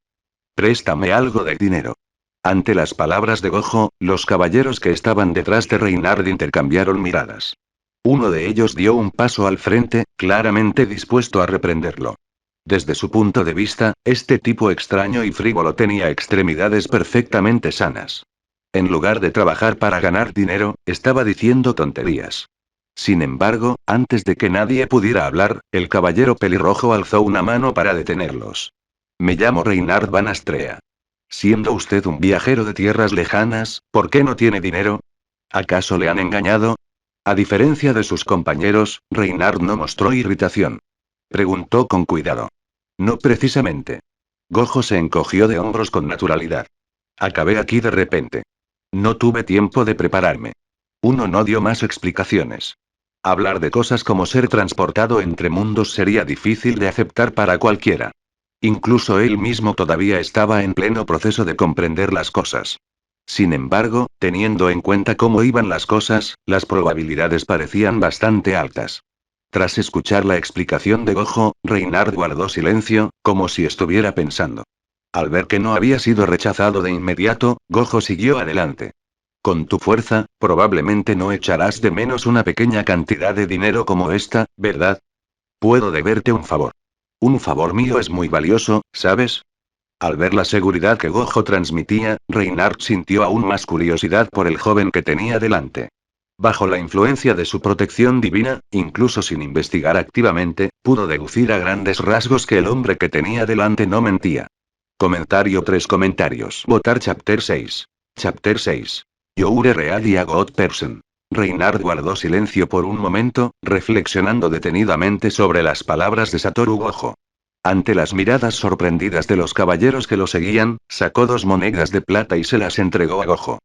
Préstame algo de dinero. Ante las palabras de Gojo, los caballeros que estaban detrás de Reinhard intercambiaron miradas. Uno de ellos dio un paso al frente, claramente dispuesto a reprenderlo. Desde su punto de vista, este tipo extraño y frívolo tenía extremidades perfectamente sanas. En lugar de trabajar para ganar dinero, estaba diciendo tonterías. Sin embargo, antes de que nadie pudiera hablar, el caballero pelirrojo alzó una mano para detenerlos. Me llamo Reinhard Van Astrea. Siendo usted un viajero de tierras lejanas, ¿por qué no tiene dinero? ¿Acaso le han engañado? A diferencia de sus compañeros, Reinhard no mostró irritación. Preguntó con cuidado. No precisamente. Gojo se encogió de hombros con naturalidad. Acabé aquí de repente. No tuve tiempo de prepararme. Uno no dio más explicaciones. Hablar de cosas como ser transportado entre mundos sería difícil de aceptar para cualquiera. Incluso él mismo todavía estaba en pleno proceso de comprender las cosas. Sin embargo, teniendo en cuenta cómo iban las cosas, las probabilidades parecían bastante altas. Tras escuchar la explicación de Gojo, Reinhard guardó silencio, como si estuviera pensando. Al ver que no había sido rechazado de inmediato, Gojo siguió adelante. Con tu fuerza, probablemente no echarás de menos una pequeña cantidad de dinero como esta, ¿verdad? Puedo deberte un favor. Un favor mío es muy valioso, ¿sabes? Al ver la seguridad que Gojo transmitía, Reinhardt sintió aún más curiosidad por el joven que tenía delante. Bajo la influencia de su protección divina, incluso sin investigar activamente, pudo deducir a grandes rasgos que el hombre que tenía delante no mentía. Comentario 3 comentarios. Votar Chapter 6. Chapter 6. Youre Real y a God Person. Reinhard guardó silencio por un momento, reflexionando detenidamente sobre las palabras de Satoru Gojo. Ante las miradas sorprendidas de los caballeros que lo seguían, sacó 2 monedas de plata y se las entregó a Gojo.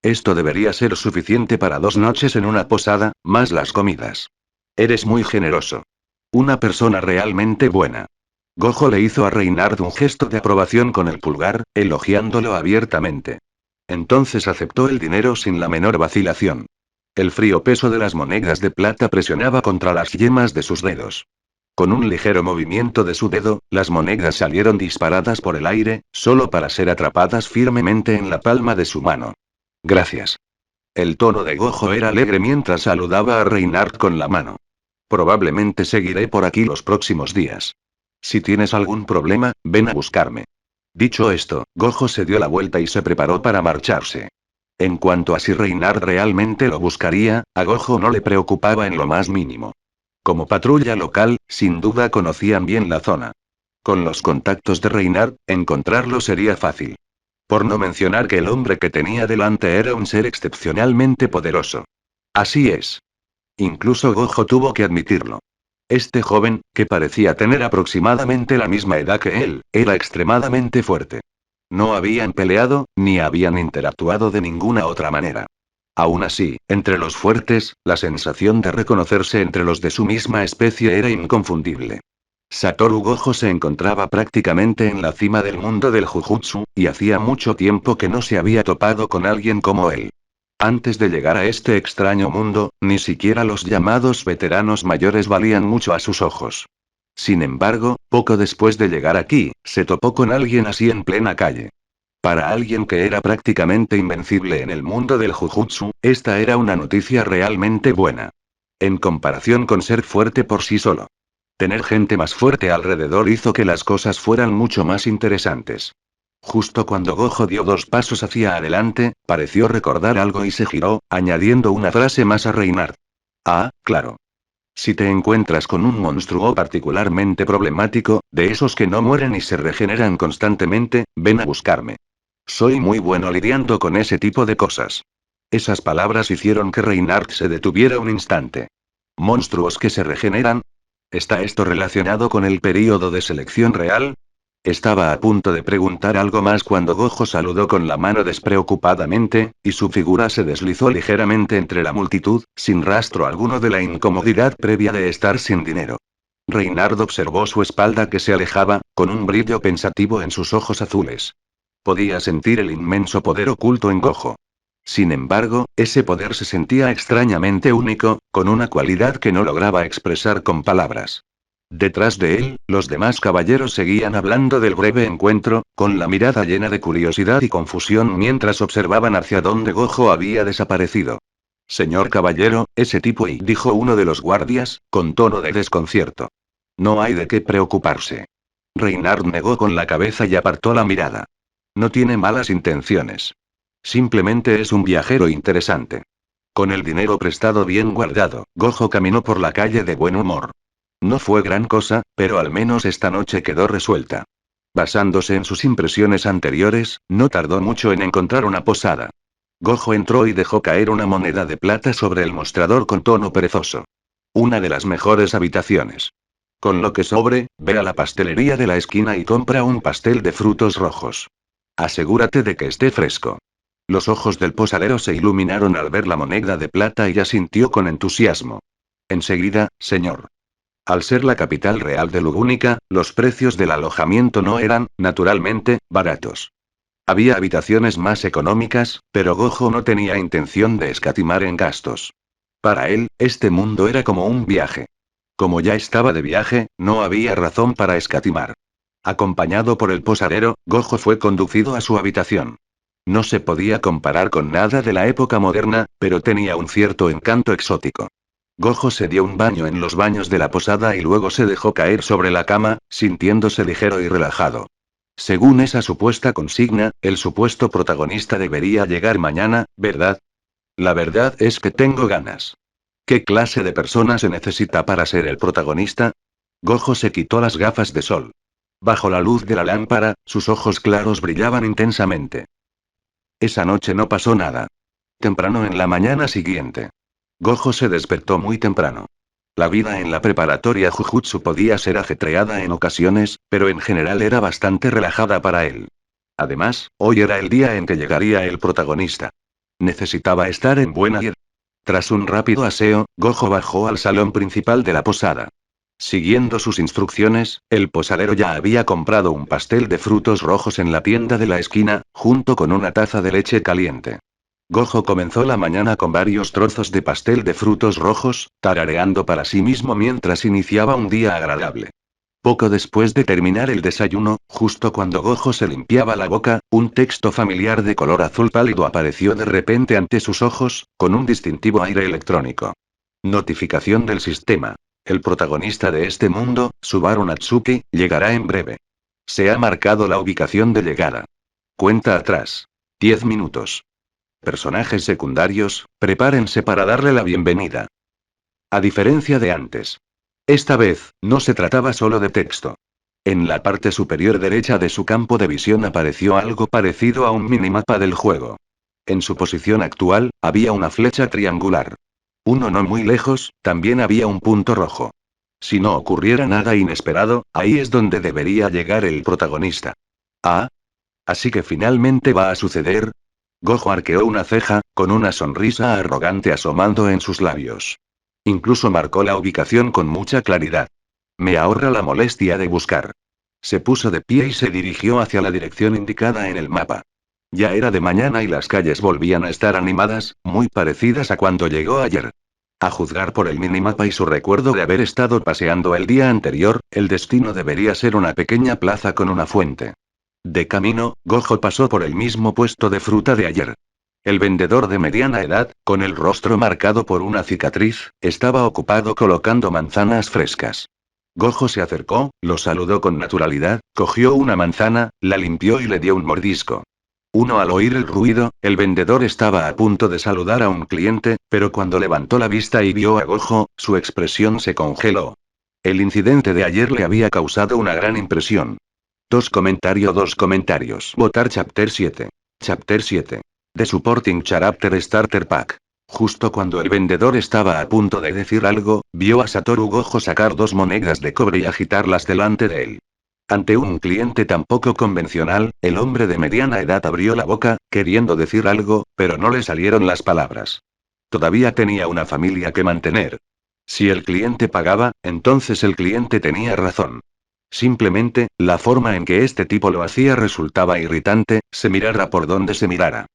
Esto debería ser suficiente para 2 noches en una posada, más las comidas. Eres muy generoso. Una persona realmente buena. Gojo le hizo a Reinhard un gesto de aprobación con el pulgar, elogiándolo abiertamente. Entonces aceptó el dinero sin la menor vacilación. El frío peso de las monedas de plata presionaba contra las yemas de sus dedos. Con un ligero movimiento de su dedo, las monedas salieron disparadas por el aire, solo para ser atrapadas firmemente en la palma de su mano. Gracias. El tono de Gojo era alegre mientras saludaba a Reinhard con la mano. Probablemente seguiré por aquí los próximos días. Si tienes algún problema, ven a buscarme. Dicho esto, Gojo se dio la vuelta y se preparó para marcharse. En cuanto a si Reinhard realmente lo buscaría, a Gojo no le preocupaba en lo más mínimo. Como patrulla local, sin duda conocían bien la zona. Con los contactos de Reinhard, encontrarlo sería fácil. Por no mencionar que el hombre que tenía delante era un ser excepcionalmente poderoso. Así es. Incluso Gojo tuvo que admitirlo. Este joven, que parecía tener aproximadamente la misma edad que él, era extremadamente fuerte. No habían peleado, ni habían interactuado de ninguna otra manera. Aún así, entre los fuertes, la sensación de reconocerse entre los de su misma especie era inconfundible. Satoru Gojo se encontraba prácticamente en la cima del mundo del Jujutsu, y hacía mucho tiempo que no se había topado con alguien como él. Antes de llegar a este extraño mundo, ni siquiera los llamados veteranos mayores valían mucho a sus ojos. Sin embargo, poco después de llegar aquí, se topó con alguien así en plena calle. Para alguien que era prácticamente invencible en el mundo del Jujutsu, esta era una noticia realmente buena. En comparación con ser fuerte por sí solo. Tener gente más fuerte alrededor hizo que las cosas fueran mucho más interesantes. Justo cuando Gojo dio 2 pasos hacia adelante, pareció recordar algo y se giró, añadiendo una frase más a Reinhard. Ah, claro. Si te encuentras con un monstruo particularmente problemático, de esos que no mueren y se regeneran constantemente, ven a buscarme. Soy muy bueno lidiando con ese tipo de cosas. Esas palabras hicieron que Reinhard se detuviera un instante. ¿Monstruos que se regeneran? ¿Está esto relacionado con el período de selección real? Estaba a punto de preguntar algo más cuando Gojo saludó con la mano despreocupadamente, y su figura se deslizó ligeramente entre la multitud, sin rastro alguno de la incomodidad previa de estar sin dinero. Reinhard observó su espalda que se alejaba, con un brillo pensativo en sus ojos azules. Podía sentir el inmenso poder oculto en Gojo. Sin embargo, ese poder se sentía extrañamente único, con una cualidad que no lograba expresar con palabras. Detrás de él, los demás caballeros seguían hablando del breve encuentro, con la mirada llena de curiosidad y confusión mientras observaban hacia dónde Gojo había desaparecido. Señor caballero, ese tipo y dijo uno de los guardias, con tono de desconcierto. No hay de qué preocuparse. Reynard negó con la cabeza y apartó la mirada. No tiene malas intenciones. Simplemente es un viajero interesante. Con el dinero prestado bien guardado, Gojo caminó por la calle de buen humor. No fue gran cosa, pero al menos esta noche quedó resuelta. Basándose en sus impresiones anteriores, no tardó mucho en encontrar una posada. Gojo entró y dejó caer una moneda de plata sobre el mostrador con tono perezoso. Una de las mejores habitaciones. Con lo que sobre, ve a la pastelería de la esquina y compra un pastel de frutos rojos. Asegúrate de que esté fresco. Los ojos del posadero se iluminaron al ver la moneda de plata y asintió con entusiasmo. Enseguida, señor. Al ser la capital real de Lugúnica, los precios del alojamiento no eran, naturalmente, baratos. Había habitaciones más económicas, pero Gojo no tenía intención de escatimar en gastos. Para él, este mundo era como un viaje. Como ya estaba de viaje, no había razón para escatimar. Acompañado por el posadero, Gojo fue conducido a su habitación. No se podía comparar con nada de la época moderna, pero tenía un cierto encanto exótico. Gojo se dio un baño en los baños de la posada y luego se dejó caer sobre la cama, sintiéndose ligero y relajado. Según esa supuesta consigna, el supuesto protagonista debería llegar mañana, ¿verdad? La verdad es que tengo ganas. ¿Qué clase de persona se necesita para ser el protagonista? Gojo se quitó las gafas de sol. Bajo la luz de la lámpara, sus ojos claros brillaban intensamente. Esa noche no pasó nada. Temprano en la mañana siguiente. Gojo se despertó muy temprano. La vida en la preparatoria Jujutsu podía ser ajetreada en ocasiones, pero en general era bastante relajada para él. Además, hoy era el día en que llegaría el protagonista. Necesitaba estar en buena y... Tras un rápido aseo, Gojo bajó al salón principal de la posada. Siguiendo sus instrucciones, el posadero ya había comprado un pastel de frutos rojos en la tienda de la esquina, junto con una taza de leche caliente. Gojo comenzó la mañana con varios trozos de pastel de frutos rojos, tarareando para sí mismo mientras iniciaba un día agradable. Poco después de terminar el desayuno, justo cuando Gojo se limpiaba la boca, un texto familiar de color azul pálido apareció de repente ante sus ojos, con un distintivo aire electrónico. Notificación del sistema. El protagonista de este mundo, Subaru Natsuki, llegará en breve. Se ha marcado la ubicación de llegada. Cuenta atrás. 10 minutos. Personajes secundarios, prepárense para darle la bienvenida. A diferencia de antes. Esta vez, no se trataba solo de texto. En la parte superior derecha de su campo de visión apareció algo parecido a un minimapa del juego. En su posición actual, había una flecha triangular. Uno no muy lejos, también había un punto rojo. Si no ocurriera nada inesperado, ahí es donde debería llegar el protagonista. Ah. Así que finalmente va a suceder. Gojo arqueó una ceja, con una sonrisa arrogante asomando en sus labios. Incluso marcó la ubicación con mucha claridad. Me ahorra la molestia de buscar. Se puso de pie y se dirigió hacia la dirección indicada en el mapa. Ya era de mañana y las calles volvían a estar animadas, muy parecidas a cuando llegó ayer. A juzgar por el minimapa y su recuerdo de haber estado paseando el día anterior, el destino debería ser una pequeña plaza con una fuente. De camino, Gojo pasó por el mismo puesto de fruta de ayer. El vendedor de mediana edad, con el rostro marcado por una cicatriz, estaba ocupado colocando manzanas frescas. Gojo se acercó, lo saludó con naturalidad, cogió una manzana, la limpió y le dio un mordisco. Al oír el ruido, el vendedor estaba a punto de saludar a un cliente, pero cuando levantó la vista y vio a Gojo, su expresión se congeló. El incidente de ayer le había causado una gran impresión. Dos comentarios. Votar Chapter 7. Chapter 7. The Supporting Character Starter Pack. Justo cuando el vendedor estaba a punto de decir algo, vio a Satoru Gojo sacar dos monedas de cobre y agitarlas delante de él. Ante un cliente tan poco convencional, el hombre de mediana edad abrió la boca, queriendo decir algo, pero no le salieron las palabras. Todavía tenía una familia que mantener. Si el cliente pagaba, entonces el cliente tenía razón. Simplemente, la forma en que este tipo lo hacía resultaba irritante, se mirara por donde se mirara.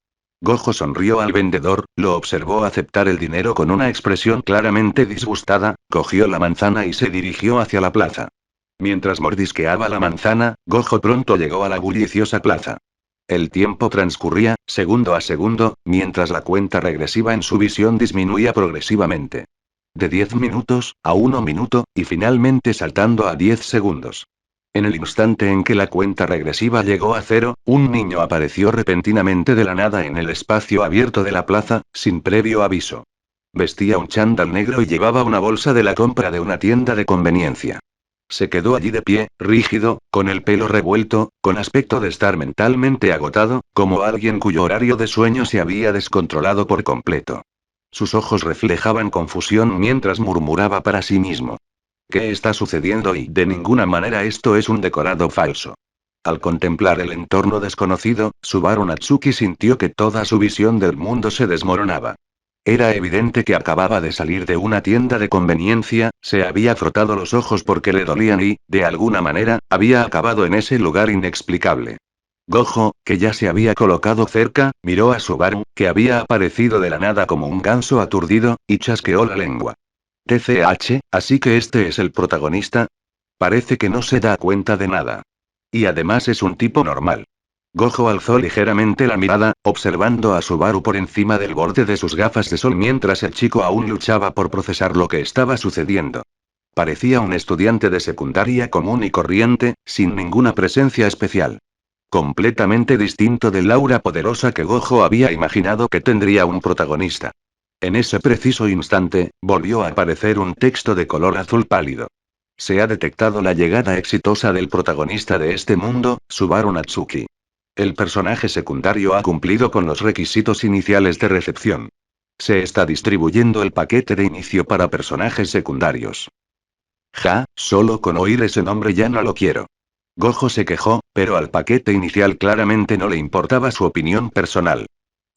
Gojo sonrió al vendedor, lo observó aceptar el dinero con una expresión claramente disgustada, cogió la manzana y se dirigió hacia la plaza. Mientras mordisqueaba la manzana, Gojo pronto llegó a la bulliciosa plaza. El tiempo transcurría, segundo a segundo, mientras la cuenta regresiva en su visión disminuía progresivamente. De 10 minutos, a 1 minuto, y finalmente saltando a 10 segundos. En el instante en que la cuenta regresiva llegó a cero, un niño apareció repentinamente de la nada en el espacio abierto de la plaza, sin previo aviso. Vestía un chándal negro y llevaba una bolsa de la compra de una tienda de conveniencia. Se quedó allí de pie, rígido, con el pelo revuelto, con aspecto de estar mentalmente agotado, como alguien cuyo horario de sueño se había descontrolado por completo. Sus ojos reflejaban confusión mientras murmuraba para sí mismo. ¿Qué está sucediendo? Y de ninguna manera esto es un decorado falso. Al contemplar el entorno desconocido, Subaru Natsuki sintió que toda su visión del mundo se desmoronaba. Era evidente que acababa de salir de una tienda de conveniencia, se había frotado los ojos porque le dolían y, de alguna manera, había acabado en ese lugar inexplicable. Gojo, que ya se había colocado cerca, miró a Subaru, que había aparecido de la nada como un ganso aturdido, y chasqueó la lengua. TCH, así que este es el protagonista. Parece que no se da cuenta de nada. Y además es un tipo normal. Gojo alzó ligeramente la mirada, observando a Subaru por encima del borde de sus gafas de sol mientras el chico aún luchaba por procesar lo que estaba sucediendo. Parecía un estudiante de secundaria común y corriente, sin ninguna presencia especial. Completamente distinto del aura poderosa que Gojo había imaginado que tendría un protagonista. En ese preciso instante, volvió a aparecer un texto de color azul pálido. Se ha detectado la llegada exitosa del protagonista de este mundo, Subaru Natsuki. El personaje secundario ha cumplido con los requisitos iniciales de recepción. Se está distribuyendo el paquete de inicio para personajes secundarios. Ja, solo con oír ese nombre ya no lo quiero. Gojo se quejó, pero al paquete inicial claramente no le importaba su opinión personal.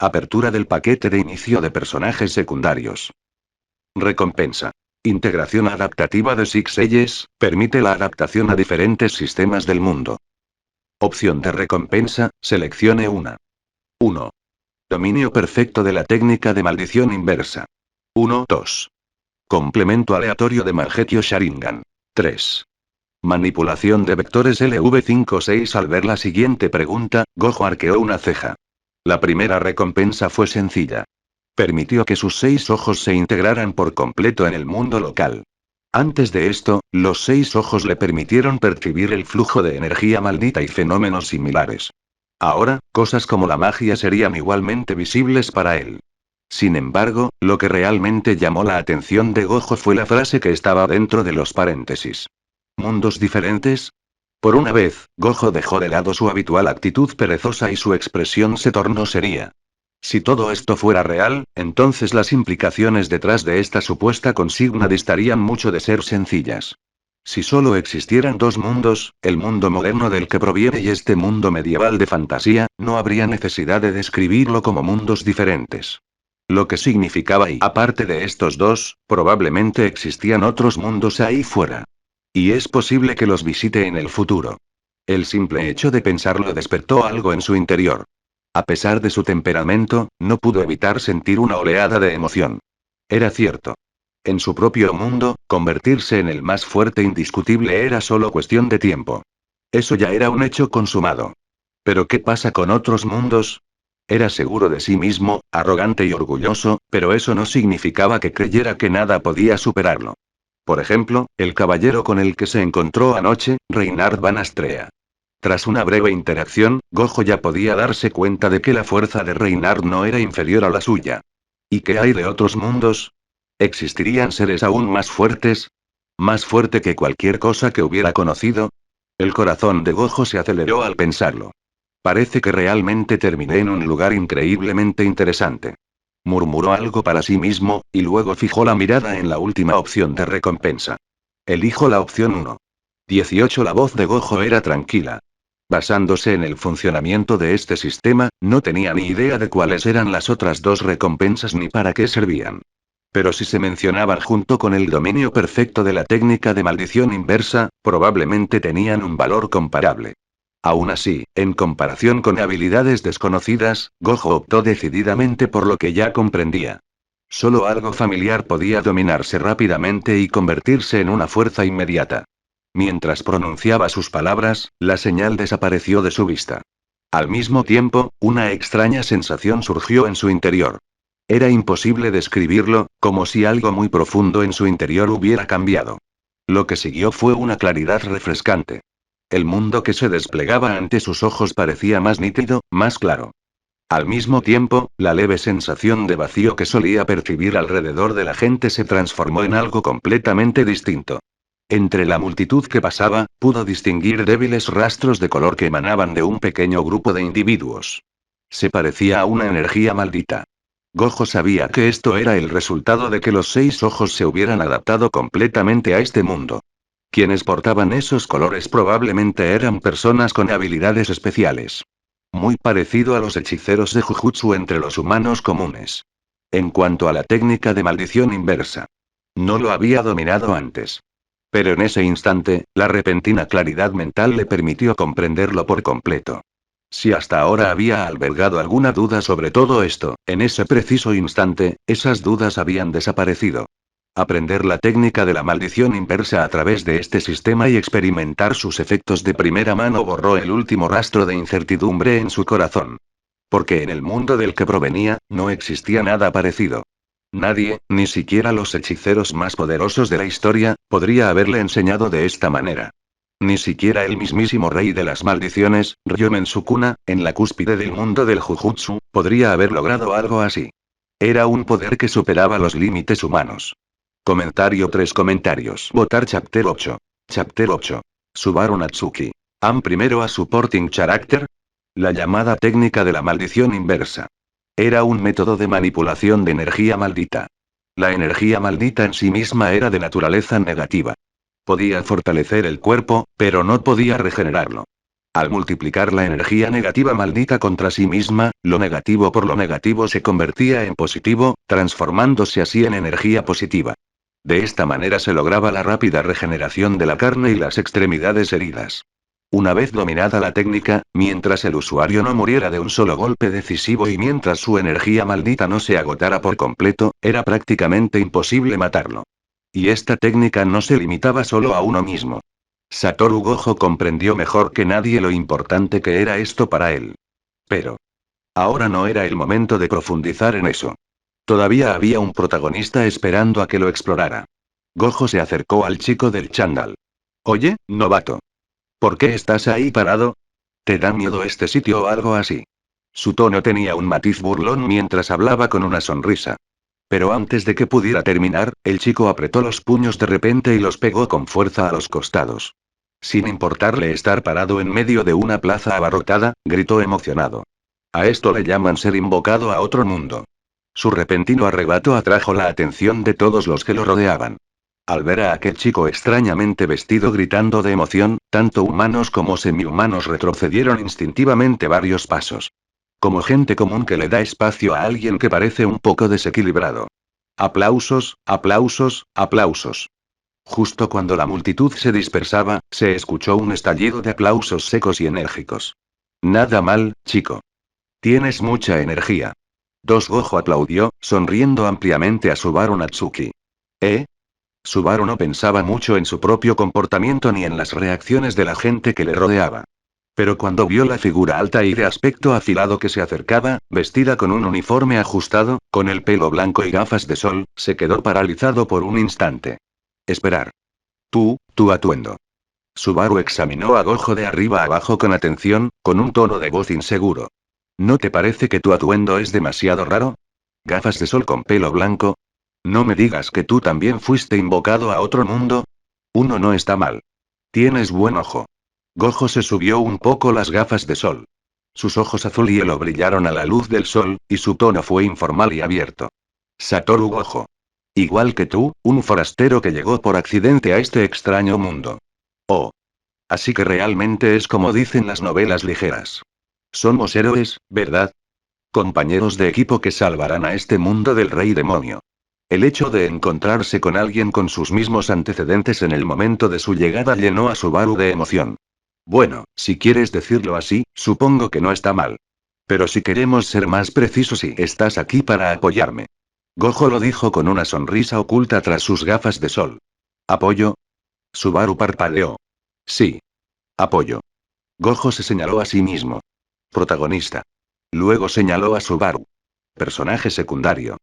Apertura del paquete de inicio de personajes secundarios. Recompensa. Integración adaptativa de Six Eyes, permite la adaptación a diferentes sistemas del mundo. Opción de recompensa, seleccione una. 1. Dominio perfecto de la técnica de maldición inversa. 1-2. Complemento aleatorio de Mangetio Sharingan. 3. Manipulación de vectores LV5-6. Al ver la siguiente pregunta, Gojo arqueó una ceja. La primera recompensa fue sencilla. Permitió que sus 6 ojos se integraran por completo en el mundo local. Antes de esto, los 6 ojos le permitieron percibir el flujo de energía maldita y fenómenos similares. Ahora, cosas como la magia serían igualmente visibles para él. Sin embargo, lo que realmente llamó la atención de Gojo fue la frase que estaba dentro de los paréntesis. ¿Mundos diferentes? Por una vez, Gojo dejó de lado su habitual actitud perezosa y su expresión se tornó seria. Si todo esto fuera real, entonces las implicaciones detrás de esta supuesta consigna distarían mucho de ser sencillas. Si solo existieran 2 mundos, el mundo moderno del que proviene y este mundo medieval de fantasía, no habría necesidad de describirlo como mundos diferentes. Lo que significaba y aparte de estos 2, probablemente existían otros mundos ahí fuera. Y es posible que los visite en el futuro. El simple hecho de pensarlo despertó algo en su interior. A pesar de su temperamento, no pudo evitar sentir una oleada de emoción. Era cierto. En su propio mundo, convertirse en el más fuerte indiscutible era solo cuestión de tiempo. Eso ya era un hecho consumado. ¿Pero qué pasa con otros mundos? Era seguro de sí mismo, arrogante y orgulloso, pero eso no significaba que creyera que nada podía superarlo. Por ejemplo, el caballero con el que se encontró anoche, Reinhard Van Astrea. Tras una breve interacción, Gojo ya podía darse cuenta de que la fuerza de Reinhard no era inferior a la suya. ¿Y qué hay de otros mundos? ¿Existirían seres aún más fuertes? ¿Más fuerte que cualquier cosa que hubiera conocido? El corazón de Gojo se aceleró al pensarlo. Parece que realmente terminé en un lugar increíblemente interesante. Murmuró algo para sí mismo, y luego fijó la mirada en la última opción de recompensa. Elijo la opción 1. 18. La voz de Gojo era tranquila. Basándose en el funcionamiento de este sistema, no tenía ni idea de cuáles eran las otras 2 recompensas ni para qué servían. Pero si se mencionaban junto con el dominio perfecto de la técnica de maldición inversa, probablemente tenían un valor comparable. Aún así, en comparación con habilidades desconocidas, Gojo optó decididamente por lo que ya comprendía. Solo algo familiar podía dominarse rápidamente y convertirse en una fuerza inmediata. Mientras pronunciaba sus palabras, la señal desapareció de su vista. Al mismo tiempo, una extraña sensación surgió en su interior. Era imposible describirlo, como si algo muy profundo en su interior hubiera cambiado. Lo que siguió fue una claridad refrescante. El mundo que se desplegaba ante sus ojos parecía más nítido, más claro. Al mismo tiempo, la leve sensación de vacío que solía percibir alrededor de la gente se transformó en algo completamente distinto. Entre la multitud que pasaba, pudo distinguir débiles rastros de color que emanaban de un pequeño grupo de individuos. Se parecía a una energía maldita. Gojo sabía que esto era el resultado de que los 6 ojos se hubieran adaptado completamente a este mundo. Quienes portaban esos colores probablemente eran personas con habilidades especiales. Muy parecido a los hechiceros de Jujutsu entre los humanos comunes. En cuanto a la técnica de maldición inversa. No lo había dominado antes. Pero en ese instante, la repentina claridad mental le permitió comprenderlo por completo. Si hasta ahora había albergado alguna duda sobre todo esto, en ese preciso instante, esas dudas habían desaparecido. Aprender la técnica de la maldición inversa a través de este sistema y experimentar sus efectos de primera mano borró el último rastro de incertidumbre en su corazón. Porque en el mundo del que provenía, no existía nada parecido. Nadie, ni siquiera los hechiceros más poderosos de la historia, podría haberle enseñado de esta manera. Ni siquiera el mismísimo rey de las maldiciones, Ryomen Sukuna, en la cúspide del mundo del Jujutsu, podría haber logrado algo así. Era un poder que superaba los límites humanos. Comentario 3 comentarios. Votar Chapter 8. Chapter 8. Subaru Natsuki. Primero a Supporting Character. La llamada técnica de la maldición inversa. Era un método de manipulación de energía maldita. La energía maldita en sí misma era de naturaleza negativa. Podía fortalecer el cuerpo, pero no podía regenerarlo. Al multiplicar la energía negativa maldita contra sí misma, lo negativo por lo negativo se convertía en positivo, transformándose así en energía positiva. De esta manera se lograba la rápida regeneración de la carne y las extremidades heridas. Una vez dominada la técnica, mientras el usuario no muriera de un solo golpe decisivo y mientras su energía maldita no se agotara por completo, era prácticamente imposible matarlo. Y esta técnica no se limitaba solo a uno mismo. Satoru Gojo comprendió mejor que nadie lo importante que era esto para él. Pero ahora no era el momento de profundizar en eso. Todavía había un protagonista esperando a que lo explorara. Gojo se acercó al chico del chándal. Oye, novato. ¿Por qué estás ahí parado? ¿Te da miedo este sitio o algo así? Su tono tenía un matiz burlón mientras hablaba con una sonrisa. Pero antes de que pudiera terminar, el chico apretó los puños de repente y los pegó con fuerza a los costados. Sin importarle estar parado en medio de una plaza abarrotada, gritó emocionado. A esto le llaman ser invocado a otro mundo. Su repentino arrebato atrajo la atención de todos los que lo rodeaban. Al ver a aquel chico extrañamente vestido gritando de emoción, tanto humanos como semihumanos retrocedieron instintivamente varios pasos. Como gente común que le da espacio a alguien que parece un poco desequilibrado. Aplausos, aplausos, aplausos. Justo cuando la multitud se dispersaba, se escuchó un estallido de aplausos secos y enérgicos. Nada mal, chico. Tienes mucha energía. Gojo aplaudió, sonriendo ampliamente a Subaru Natsuki. ¿Eh? Subaru no pensaba mucho en su propio comportamiento ni en las reacciones de la gente que le rodeaba. Pero cuando vio la figura alta y de aspecto afilado que se acercaba, vestida con un uniforme ajustado, con el pelo blanco y gafas de sol, se quedó paralizado por un instante. Esperar. Tu atuendo. Subaru examinó a Gojo de arriba a abajo con atención, con un tono de voz inseguro. ¿No te parece que tu atuendo es demasiado raro? ¿Gafas de sol con pelo blanco? No me digas que tú también fuiste invocado a otro mundo. Uno no está mal. Tienes buen ojo. Gojo se subió un poco las gafas de sol. Sus ojos azul y hielo brillaron a la luz del sol, y su tono fue informal y abierto. Satoru Gojo. Igual que tú, un forastero que llegó por accidente a este extraño mundo. Oh. Así que realmente es como dicen las novelas ligeras. Somos héroes, ¿verdad? Compañeros de equipo que salvarán a este mundo del rey demonio. El hecho de encontrarse con alguien con sus mismos antecedentes en el momento de su llegada llenó a Subaru de emoción. Bueno, si quieres decirlo así, supongo que no está mal. Pero si queremos ser más precisos y estás aquí para apoyarme. Gojo lo dijo con una sonrisa oculta tras sus gafas de sol. ¿Apoyo? Subaru parpadeó. Sí. Apoyo. Gojo se señaló a sí mismo. Protagonista. Luego señaló a Subaru. Personaje secundario.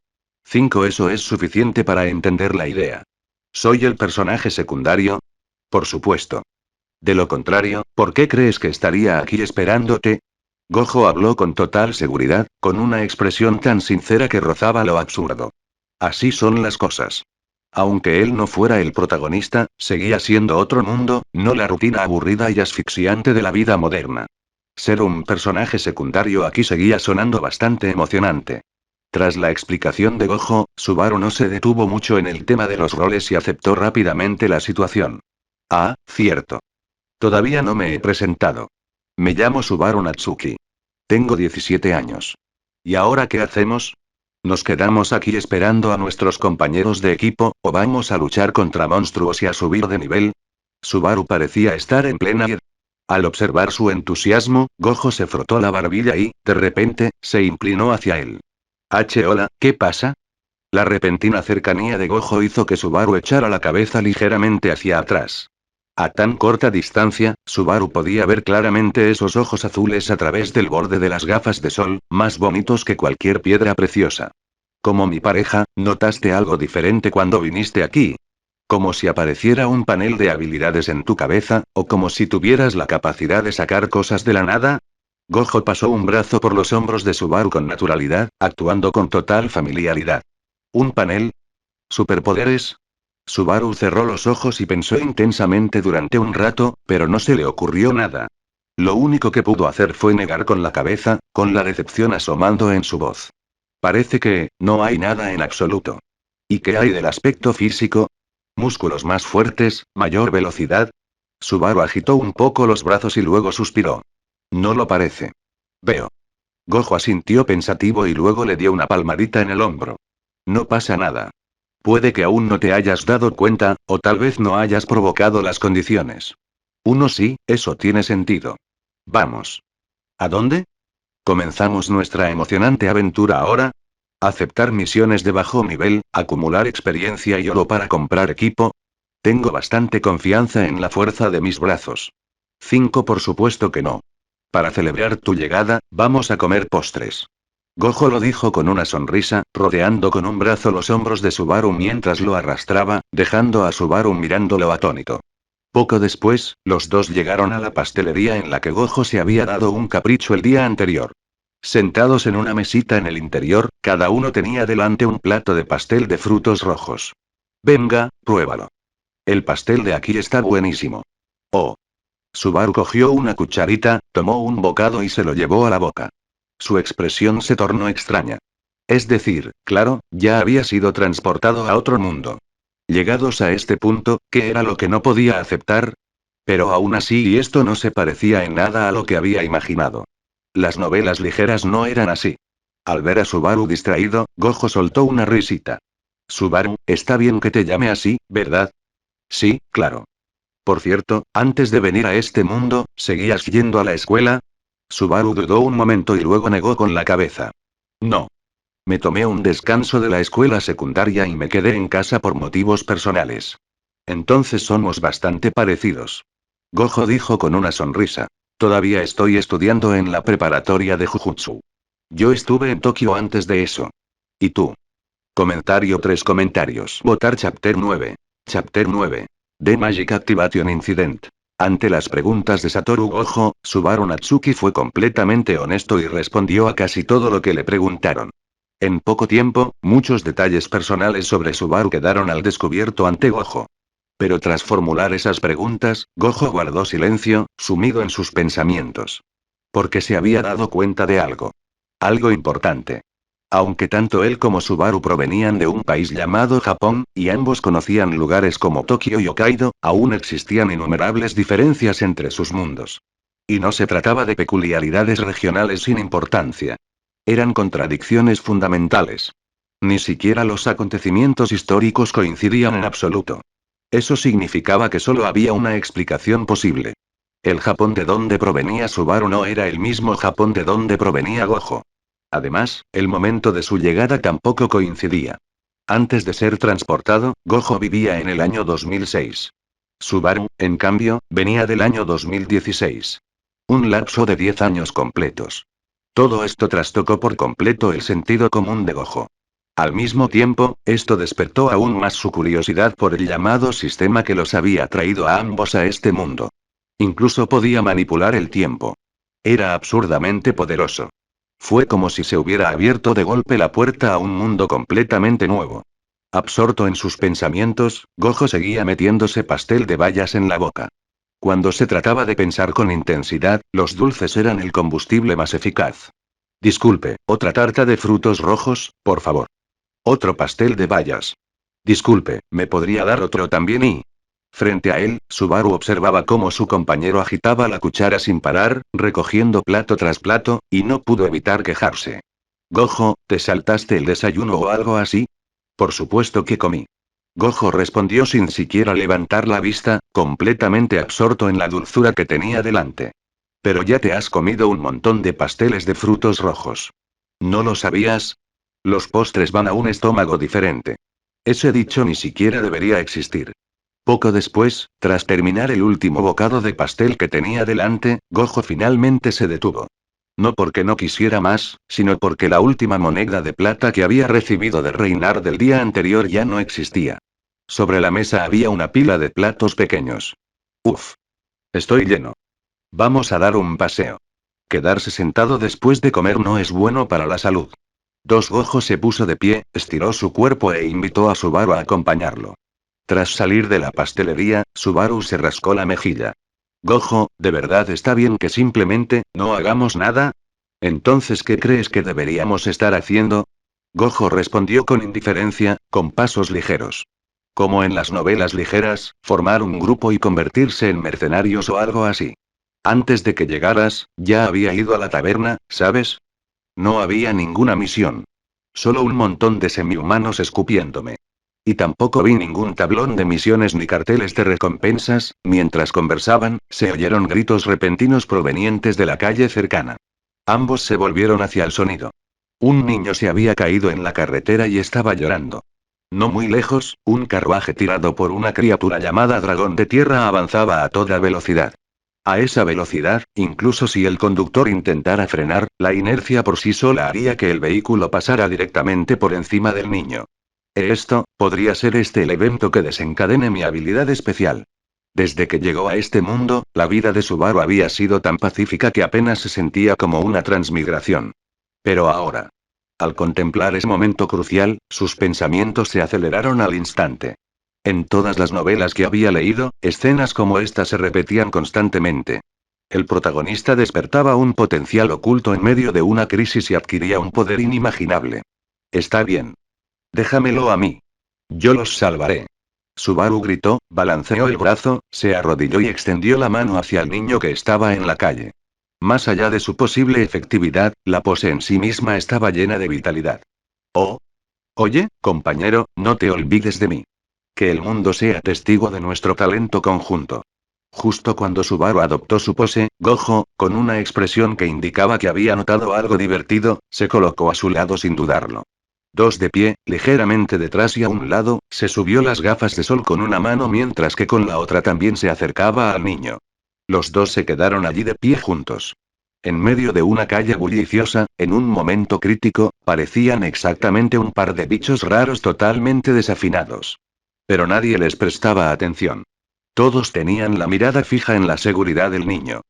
5. Eso es suficiente para entender la idea. ¿Soy el personaje secundario? Por supuesto. De lo contrario, ¿por qué crees que estaría aquí esperándote? Gojo habló con total seguridad, con una expresión tan sincera que rozaba lo absurdo. Así son las cosas. Aunque él no fuera el protagonista, seguía siendo otro mundo, no la rutina aburrida y asfixiante de la vida moderna. Ser un personaje secundario aquí seguía sonando bastante emocionante. Tras la explicación de Gojo, Subaru no se detuvo mucho en el tema de los roles y aceptó rápidamente la situación. Ah, cierto. Todavía no me he presentado. Me llamo Subaru Natsuki. Tengo 17 años. ¿Y ahora qué hacemos? ¿Nos quedamos aquí esperando a nuestros compañeros de equipo, o vamos a luchar contra monstruos y a subir de nivel? Subaru parecía estar en plena id. Al observar su entusiasmo, Gojo se frotó la barbilla y, de repente, se inclinó hacia él. Hola, ¿qué pasa? La repentina cercanía de Gojo hizo que Subaru echara la cabeza ligeramente hacia atrás. A tan corta distancia, Subaru podía ver claramente esos ojos azules a través del borde de las gafas de sol, más bonitos que cualquier piedra preciosa. Como mi pareja, ¿notaste algo diferente cuando viniste aquí? Como si apareciera un panel de habilidades en tu cabeza, o como si tuvieras la capacidad de sacar cosas de la nada. Gojo pasó un brazo por los hombros de Subaru con naturalidad, actuando con total familiaridad. ¿Un panel? ¿Superpoderes? Subaru cerró los ojos y pensó intensamente durante un rato, pero no se le ocurrió nada. Lo único que pudo hacer fue negar con la cabeza, con la decepción asomando en su voz. Parece que, no hay nada en absoluto. ¿Y qué hay del aspecto físico? ¿Músculos más fuertes, mayor velocidad? Subaru agitó un poco los brazos y luego suspiró. No lo parece. Veo. Gojo asintió pensativo y luego le dio una palmadita en el hombro. No pasa nada. Puede que aún no te hayas dado cuenta, o tal vez no hayas provocado las condiciones. Uno sí, eso tiene sentido. Vamos. ¿A dónde? ¿Comenzamos nuestra emocionante aventura ahora? ¿Aceptar misiones de bajo nivel, acumular experiencia y oro para comprar equipo? Tengo bastante confianza en la fuerza de mis brazos. 5. Por supuesto que no. Para celebrar tu llegada, vamos a comer postres. Gojo lo dijo con una sonrisa, rodeando con un brazo los hombros de Subaru mientras lo arrastraba, dejando a Subaru mirándolo atónito. Poco después, los dos llegaron a la pastelería en la que Gojo se había dado un capricho el día anterior. Sentados en una mesita en el interior, cada uno tenía delante un plato de pastel de frutos rojos. Venga, pruébalo. El pastel de aquí está buenísimo. Oh. Subaru cogió una cucharita, tomó un bocado y se lo llevó a la boca. Su expresión se tornó extraña. Es decir, claro, ya había sido transportado a otro mundo. Llegados a este punto, ¿qué era lo que no podía aceptar? Pero aún así, y esto no se parecía en nada a lo que había imaginado. Las novelas ligeras no eran así. Al ver a Subaru distraído, Gojo soltó una risita. Subaru, está bien que te llame así, ¿verdad? Sí, claro. Por cierto, antes de venir a este mundo, ¿seguías yendo a la escuela? Subaru dudó un momento y luego negó con la cabeza. No. Me tomé un descanso de la escuela secundaria y me quedé en casa por motivos personales. Entonces somos bastante parecidos. Gojo dijo con una sonrisa. Todavía estoy estudiando en la preparatoria de Jujutsu. Yo estuve en Tokio antes de eso. ¿Y tú? Comentario 3 comentarios. Votar Chapter 9. Chapter 9. The Magic Activation Incident. Ante las preguntas de Satoru Gojo, Subaru Natsuki fue completamente honesto y respondió a casi todo lo que le preguntaron. En poco tiempo, muchos detalles personales sobre Subaru quedaron al descubierto ante Gojo. Pero tras formular esas preguntas, Gojo guardó silencio, sumido en sus pensamientos. Porque se había dado cuenta de algo. Algo importante. Aunque tanto él como Subaru provenían de un país llamado Japón, y ambos conocían lugares como Tokio y Hokkaido, aún existían innumerables diferencias entre sus mundos. Y no se trataba de peculiaridades regionales sin importancia. Eran contradicciones fundamentales. Ni siquiera los acontecimientos históricos coincidían en absoluto. Eso significaba que solo había una explicación posible. El Japón de donde provenía Subaru no era el mismo Japón de donde provenía Gojo. Además, el momento de su llegada tampoco coincidía. Antes de ser transportado, Gojo vivía en el año 2006. Subaru, en cambio, venía del año 2016. Un lapso de 10 años completos. Todo esto trastocó por completo el sentido común de Gojo. Al mismo tiempo, esto despertó aún más su curiosidad por el llamado sistema que los había traído a ambos a este mundo. Incluso podía manipular el tiempo. Era absurdamente poderoso. Fue como si se hubiera abierto de golpe la puerta a un mundo completamente nuevo. Absorto en sus pensamientos, Gojo seguía metiéndose pastel de bayas en la boca. Cuando se trataba de pensar con intensidad, los dulces eran el combustible más eficaz. Disculpe, otra tarta de frutos rojos, por favor. Otro pastel de bayas. Disculpe, ¿me podría dar otro también y...? Frente a él, Subaru observaba cómo su compañero agitaba la cuchara sin parar, recogiendo plato tras plato, y no pudo evitar quejarse. Gojo, ¿te saltaste el desayuno o algo así? Por supuesto que comí. Gojo respondió sin siquiera levantar la vista, completamente absorto en la dulzura que tenía delante. Pero ya te has comido un montón de pasteles de frutos rojos. ¿No lo sabías? Los postres van a un estómago diferente. Ese dicho ni siquiera debería existir. Poco después, tras terminar el último bocado de pastel que tenía delante, Gojo finalmente se detuvo. No porque no quisiera más, sino porque la última moneda de plata que había recibido de Reinar del día anterior ya no existía. Sobre la mesa había una pila de platos pequeños. Uf. Estoy lleno. Vamos a dar un paseo. Quedarse sentado después de comer no es bueno para la salud. Gojo se puso de pie, estiró su cuerpo e invitó a Subaru a acompañarlo. Tras salir de la pastelería, Subaru se rascó la mejilla. Gojo, ¿de verdad está bien que simplemente no hagamos nada? Entonces, ¿qué crees que deberíamos estar haciendo? Gojo respondió con indiferencia, con pasos ligeros. Como en las novelas ligeras, formar un grupo y convertirse en mercenarios o algo así. Antes de que llegaras, ya había ido a la taberna, ¿sabes? No había ninguna misión. Solo un montón de semihumanos escupiéndome. Y tampoco vi ningún tablón de misiones ni carteles de recompensas. Mientras conversaban, se oyeron gritos repentinos provenientes de la calle cercana. Ambos se volvieron hacia el sonido. Un niño se había caído en la carretera y estaba llorando. No muy lejos, un carruaje tirado por una criatura llamada dragón de tierra avanzaba a toda velocidad. A esa velocidad, incluso si el conductor intentara frenar, la inercia por sí sola haría que el vehículo pasara directamente por encima del niño. Podría ser el evento que desencadene mi habilidad especial. Desde que llegó a este mundo, la vida de Subaru había sido tan pacífica que apenas se sentía como una transmigración. Pero ahora, al contemplar ese momento crucial, sus pensamientos se aceleraron al instante. En todas las novelas que había leído, escenas como esta se repetían constantemente. El protagonista despertaba un potencial oculto en medio de una crisis y adquiría un poder inimaginable. Está bien. Déjamelo a mí. Yo los salvaré. Subaru gritó, balanceó el brazo, se arrodilló y extendió la mano hacia el niño que estaba en la calle. Más allá de su posible efectividad, la pose en sí misma estaba llena de vitalidad. Oh. Oye, compañero, no te olvides de mí. Que el mundo sea testigo de nuestro talento conjunto. Justo cuando Subaru adoptó su pose, Gojo, con una expresión que indicaba que había notado algo divertido, se colocó a su lado sin dudarlo. Dos de pie, ligeramente detrás y a un lado, se subió las gafas de sol con una mano mientras que con la otra también se acercaba al niño. Los dos se quedaron allí de pie juntos. En medio de una calle bulliciosa, en un momento crítico, parecían exactamente un par de bichos raros totalmente desafinados. Pero nadie les prestaba atención. Todos tenían la mirada fija en la seguridad del niño.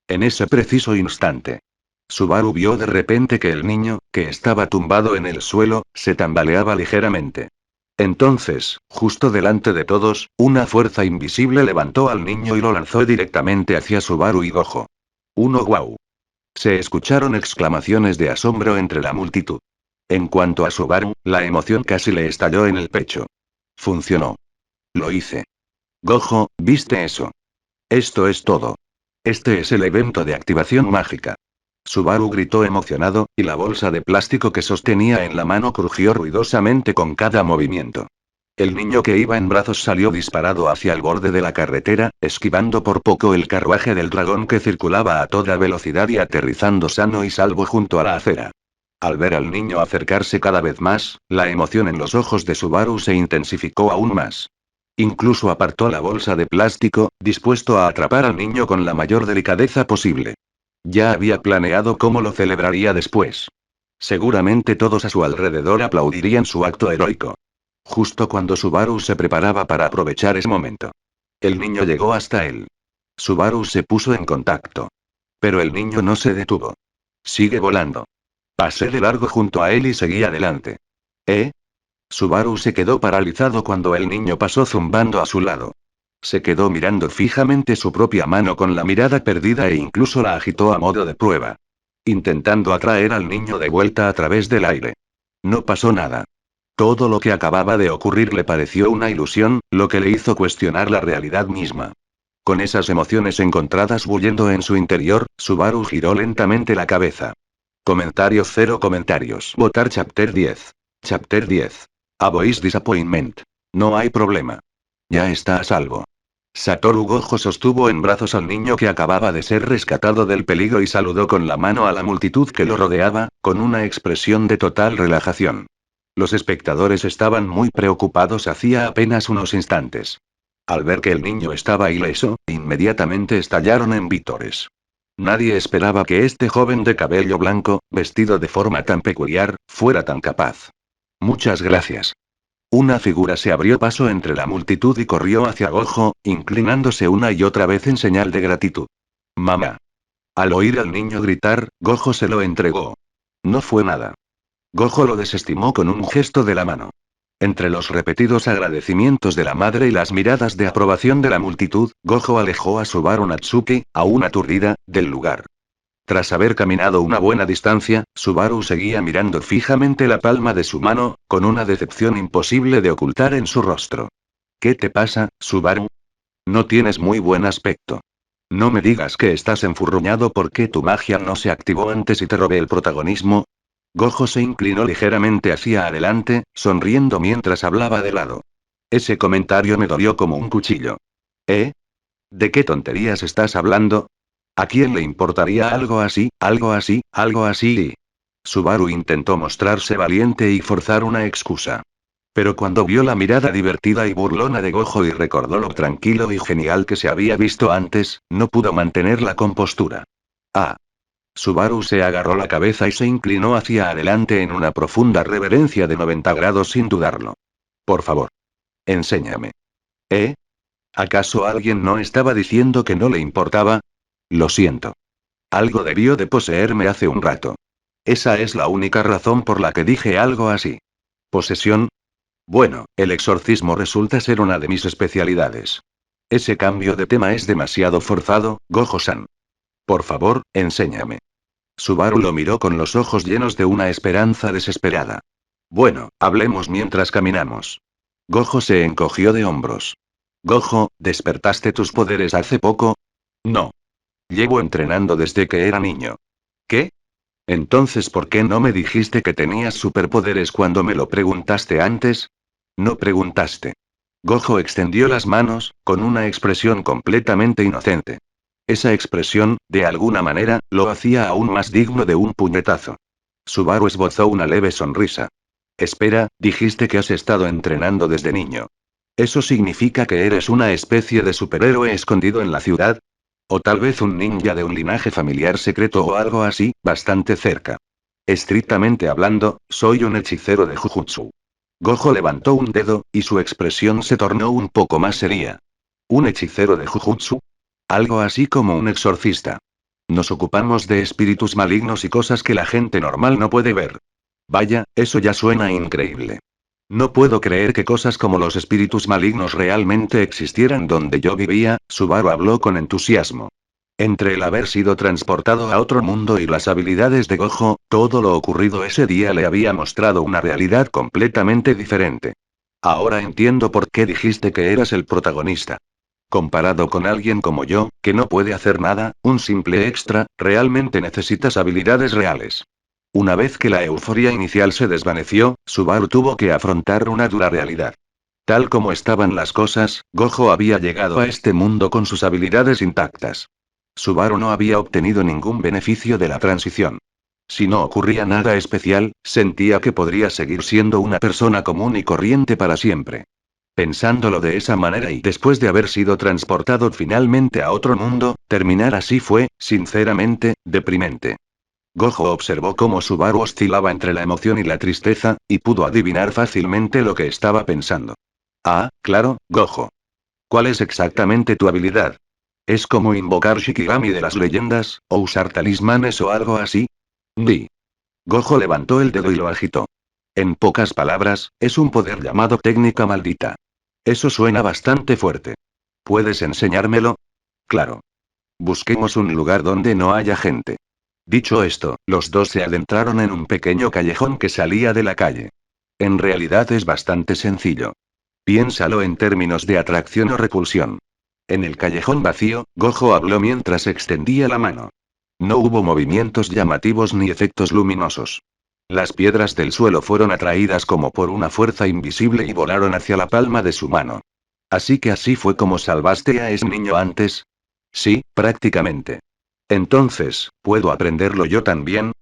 En ese preciso instante, Subaru vio de repente que el niño, que estaba tumbado en el suelo, se tambaleaba ligeramente. Entonces, justo delante de todos, una fuerza invisible levantó al niño y lo lanzó directamente hacia Subaru y Gojo. ¡Uno guau! Se escucharon exclamaciones de asombro entre la multitud. En cuanto a Subaru, la emoción casi le estalló en el pecho. Funcionó. Lo hice. Gojo, ¿viste eso? Esto es todo. Este es el evento de activación mágica. Subaru gritó emocionado, y la bolsa de plástico que sostenía en la mano crujió ruidosamente con cada movimiento. El niño que iba en brazos salió disparado hacia el borde de la carretera, esquivando por poco el carruaje del dragón que circulaba a toda velocidad y aterrizando sano y salvo junto a la acera. Al ver al niño acercarse cada vez más, la emoción en los ojos de Subaru se intensificó aún más. Incluso apartó la bolsa de plástico, dispuesto a atrapar al niño con la mayor delicadeza posible. Ya había planeado cómo lo celebraría después. Seguramente todos a su alrededor aplaudirían su acto heroico. Justo cuando Subaru se preparaba para aprovechar ese momento. El niño llegó hasta él. Subaru se puso en contacto. Pero el niño no se detuvo. Sigue volando. Pasé de largo junto a él y seguí adelante. ¿Eh? Subaru se quedó paralizado cuando el niño pasó zumbando a su lado. Se quedó mirando fijamente su propia mano con la mirada perdida e incluso la agitó a modo de prueba. Intentando atraer al niño de vuelta a través del aire. No pasó nada. Todo lo que acababa de ocurrir le pareció una ilusión, lo que le hizo cuestionar la realidad misma. Con esas emociones encontradas bullendo en su interior, Subaru giró lentamente la cabeza. Comentario cero comentarios. Votar Chapter 10. Chapter 10. A Voice Disappointment. No hay problema. Ya está a salvo. Satoru Gojo sostuvo en brazos al niño que acababa de ser rescatado del peligro y saludó con la mano a la multitud que lo rodeaba, con una expresión de total relajación. Los espectadores estaban muy preocupados hacía apenas unos instantes. Al ver que el niño estaba ileso, inmediatamente estallaron en vítores. Nadie esperaba que este joven de cabello blanco, vestido de forma tan peculiar, fuera tan capaz. Muchas gracias. Una figura se abrió paso entre la multitud y corrió hacia Gojo, inclinándose una y otra vez en señal de gratitud. Mamá. Al oír al niño gritar, Gojo se lo entregó. No fue nada. Gojo lo desestimó con un gesto de la mano. Entre los repetidos agradecimientos de la madre y las miradas de aprobación de la multitud, Gojo alejó a Subaru Natsuki, aún aturdida, del lugar. Tras haber caminado una buena distancia, Subaru seguía mirando fijamente la palma de su mano, con una decepción imposible de ocultar en su rostro. ¿Qué te pasa, Subaru? No tienes muy buen aspecto. No me digas que estás enfurruñado porque tu magia no se activó antes y te robé el protagonismo. Gojo se inclinó ligeramente hacia adelante, sonriendo mientras hablaba de lado. Ese comentario me dolió como un cuchillo. ¿Eh? ¿De qué tonterías estás hablando? ¿A quién le importaría algo así, algo así, algo así? Subaru intentó mostrarse valiente y forzar una excusa. Pero cuando vio la mirada divertida y burlona de Gojo y recordó lo tranquilo y genial que se había visto antes, no pudo mantener la compostura. Ah. Subaru se agarró la cabeza y se inclinó hacia adelante en una profunda reverencia de 90 grados sin dudarlo. Por favor. Enséñame. ¿Eh? ¿Acaso alguien no estaba diciendo que no le importaba? Lo siento. Algo debió de poseerme hace un rato. Esa es la única razón por la que dije algo así. ¿Posesión? Bueno, el exorcismo resulta ser una de mis especialidades. Ese cambio de tema es demasiado forzado, Gojo-san. Por favor, enséñame. Subaru lo miró con los ojos llenos de una esperanza desesperada. Bueno, hablemos mientras caminamos. Gojo se encogió de hombros. Gojo, ¿despertaste tus poderes hace poco? No. Llevo entrenando desde que era niño. ¿Qué? Entonces, ¿por qué no me dijiste que tenías superpoderes cuando me lo preguntaste antes? No preguntaste. Gojo extendió las manos, con una expresión completamente inocente. Esa expresión, de alguna manera, lo hacía aún más digno de un puñetazo. Subaru esbozó una leve sonrisa. Espera, dijiste que has estado entrenando desde niño. ¿Eso significa que eres una especie de superhéroe escondido en la ciudad? O tal vez un ninja de un linaje familiar secreto o algo así, bastante cerca. Estrictamente hablando, soy un hechicero de Jujutsu. Gojo levantó un dedo, y su expresión se tornó un poco más seria. ¿Un hechicero de Jujutsu? Algo así como un exorcista. Nos ocupamos de espíritus malignos y cosas que la gente normal no puede ver. Vaya, eso ya suena increíble. No puedo creer que cosas como los espíritus malignos realmente existieran donde yo vivía, Subaru habló con entusiasmo. Entre el haber sido transportado a otro mundo y las habilidades de Gojo, todo lo ocurrido ese día le había mostrado una realidad completamente diferente. Ahora entiendo por qué dijiste que eras el protagonista. Comparado con alguien como yo, que no puede hacer nada, un simple extra, realmente necesitas habilidades reales. Una vez que la euforia inicial se desvaneció, Subaru tuvo que afrontar una dura realidad. Tal como estaban las cosas, Gojo había llegado a este mundo con sus habilidades intactas. Subaru no había obtenido ningún beneficio de la transición. Si no ocurría nada especial, sentía que podría seguir siendo una persona común y corriente para siempre. Pensándolo de esa manera y después de haber sido transportado finalmente a otro mundo, terminar así fue, sinceramente, deprimente. Gojo observó cómo Subaru oscilaba entre la emoción y la tristeza, y pudo adivinar fácilmente lo que estaba pensando. Ah, claro, Gojo. ¿Cuál es exactamente tu habilidad? ¿Es como invocar Shikigami de las leyendas, o usar talismanes o algo así? Di. Gojo levantó el dedo y lo agitó. En pocas palabras, es un poder llamado técnica maldita. Eso suena bastante fuerte. ¿Puedes enseñármelo? Claro. Busquemos un lugar donde no haya gente. Dicho esto, los dos se adentraron en un pequeño callejón que salía de la calle. En realidad es bastante sencillo. Piénsalo en términos de atracción o repulsión. En el callejón vacío, Gojo habló mientras extendía la mano. No hubo movimientos llamativos ni efectos luminosos. Las piedras del suelo fueron atraídas como por una fuerza invisible y volaron hacia la palma de su mano. Así que así fue como salvaste a ese niño antes. Sí, prácticamente. Entonces, ¿puedo aprenderlo yo también?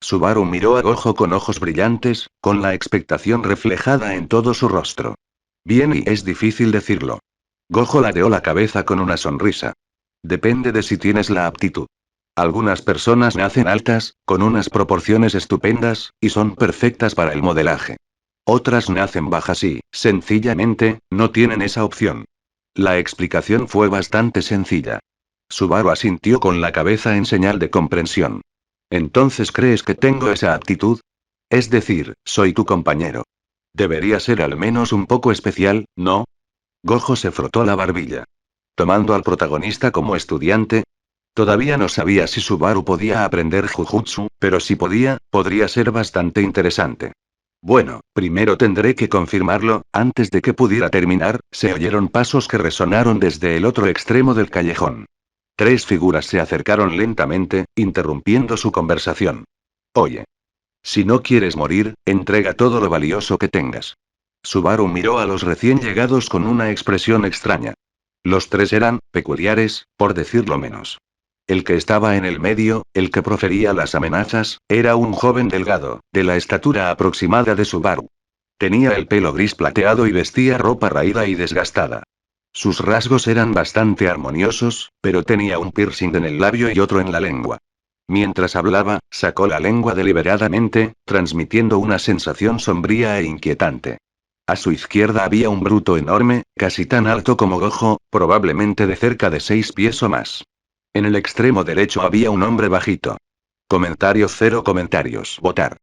Subaru miró a Gojo con ojos brillantes, con la expectación reflejada en todo su rostro. Bien, y es difícil decirlo. Gojo ladeó la cabeza con una sonrisa. Depende de si tienes la aptitud. Algunas personas nacen altas, con unas proporciones estupendas, y son perfectas para el modelaje. Otras nacen bajas y, sencillamente, no tienen esa opción. La explicación fue bastante sencilla. Subaru asintió con la cabeza en señal de comprensión. ¿Entonces crees que tengo esa aptitud? Es decir, soy tu compañero. Debería ser al menos un poco especial, ¿no? Gojo se frotó la barbilla. Tomando al protagonista como estudiante. Todavía no sabía si Subaru podía aprender Jujutsu, pero si podía, podría ser bastante interesante. Bueno, primero tendré que confirmarlo. Antes de que pudiera terminar, se oyeron pasos que resonaron desde el otro extremo del callejón. Tres figuras se acercaron lentamente, interrumpiendo su conversación. Oye. Si no quieres morir, entrega todo lo valioso que tengas. Subaru miró a los recién llegados con una expresión extraña. Los tres eran peculiares, por decirlo menos. El que estaba en el medio, el que profería las amenazas, era un joven delgado, de la estatura aproximada de Subaru. Tenía el pelo gris plateado y vestía ropa raída y desgastada. Sus rasgos eran bastante armoniosos, pero tenía un piercing en el labio y otro en la lengua. Mientras hablaba, sacó la lengua deliberadamente, transmitiendo una sensación sombría e inquietante. A su izquierda había un bruto enorme, casi tan alto como Gojo, probablemente de cerca de 6 pies o más. En el extremo derecho había un hombre bajito. Comentario cero comentarios. Votar.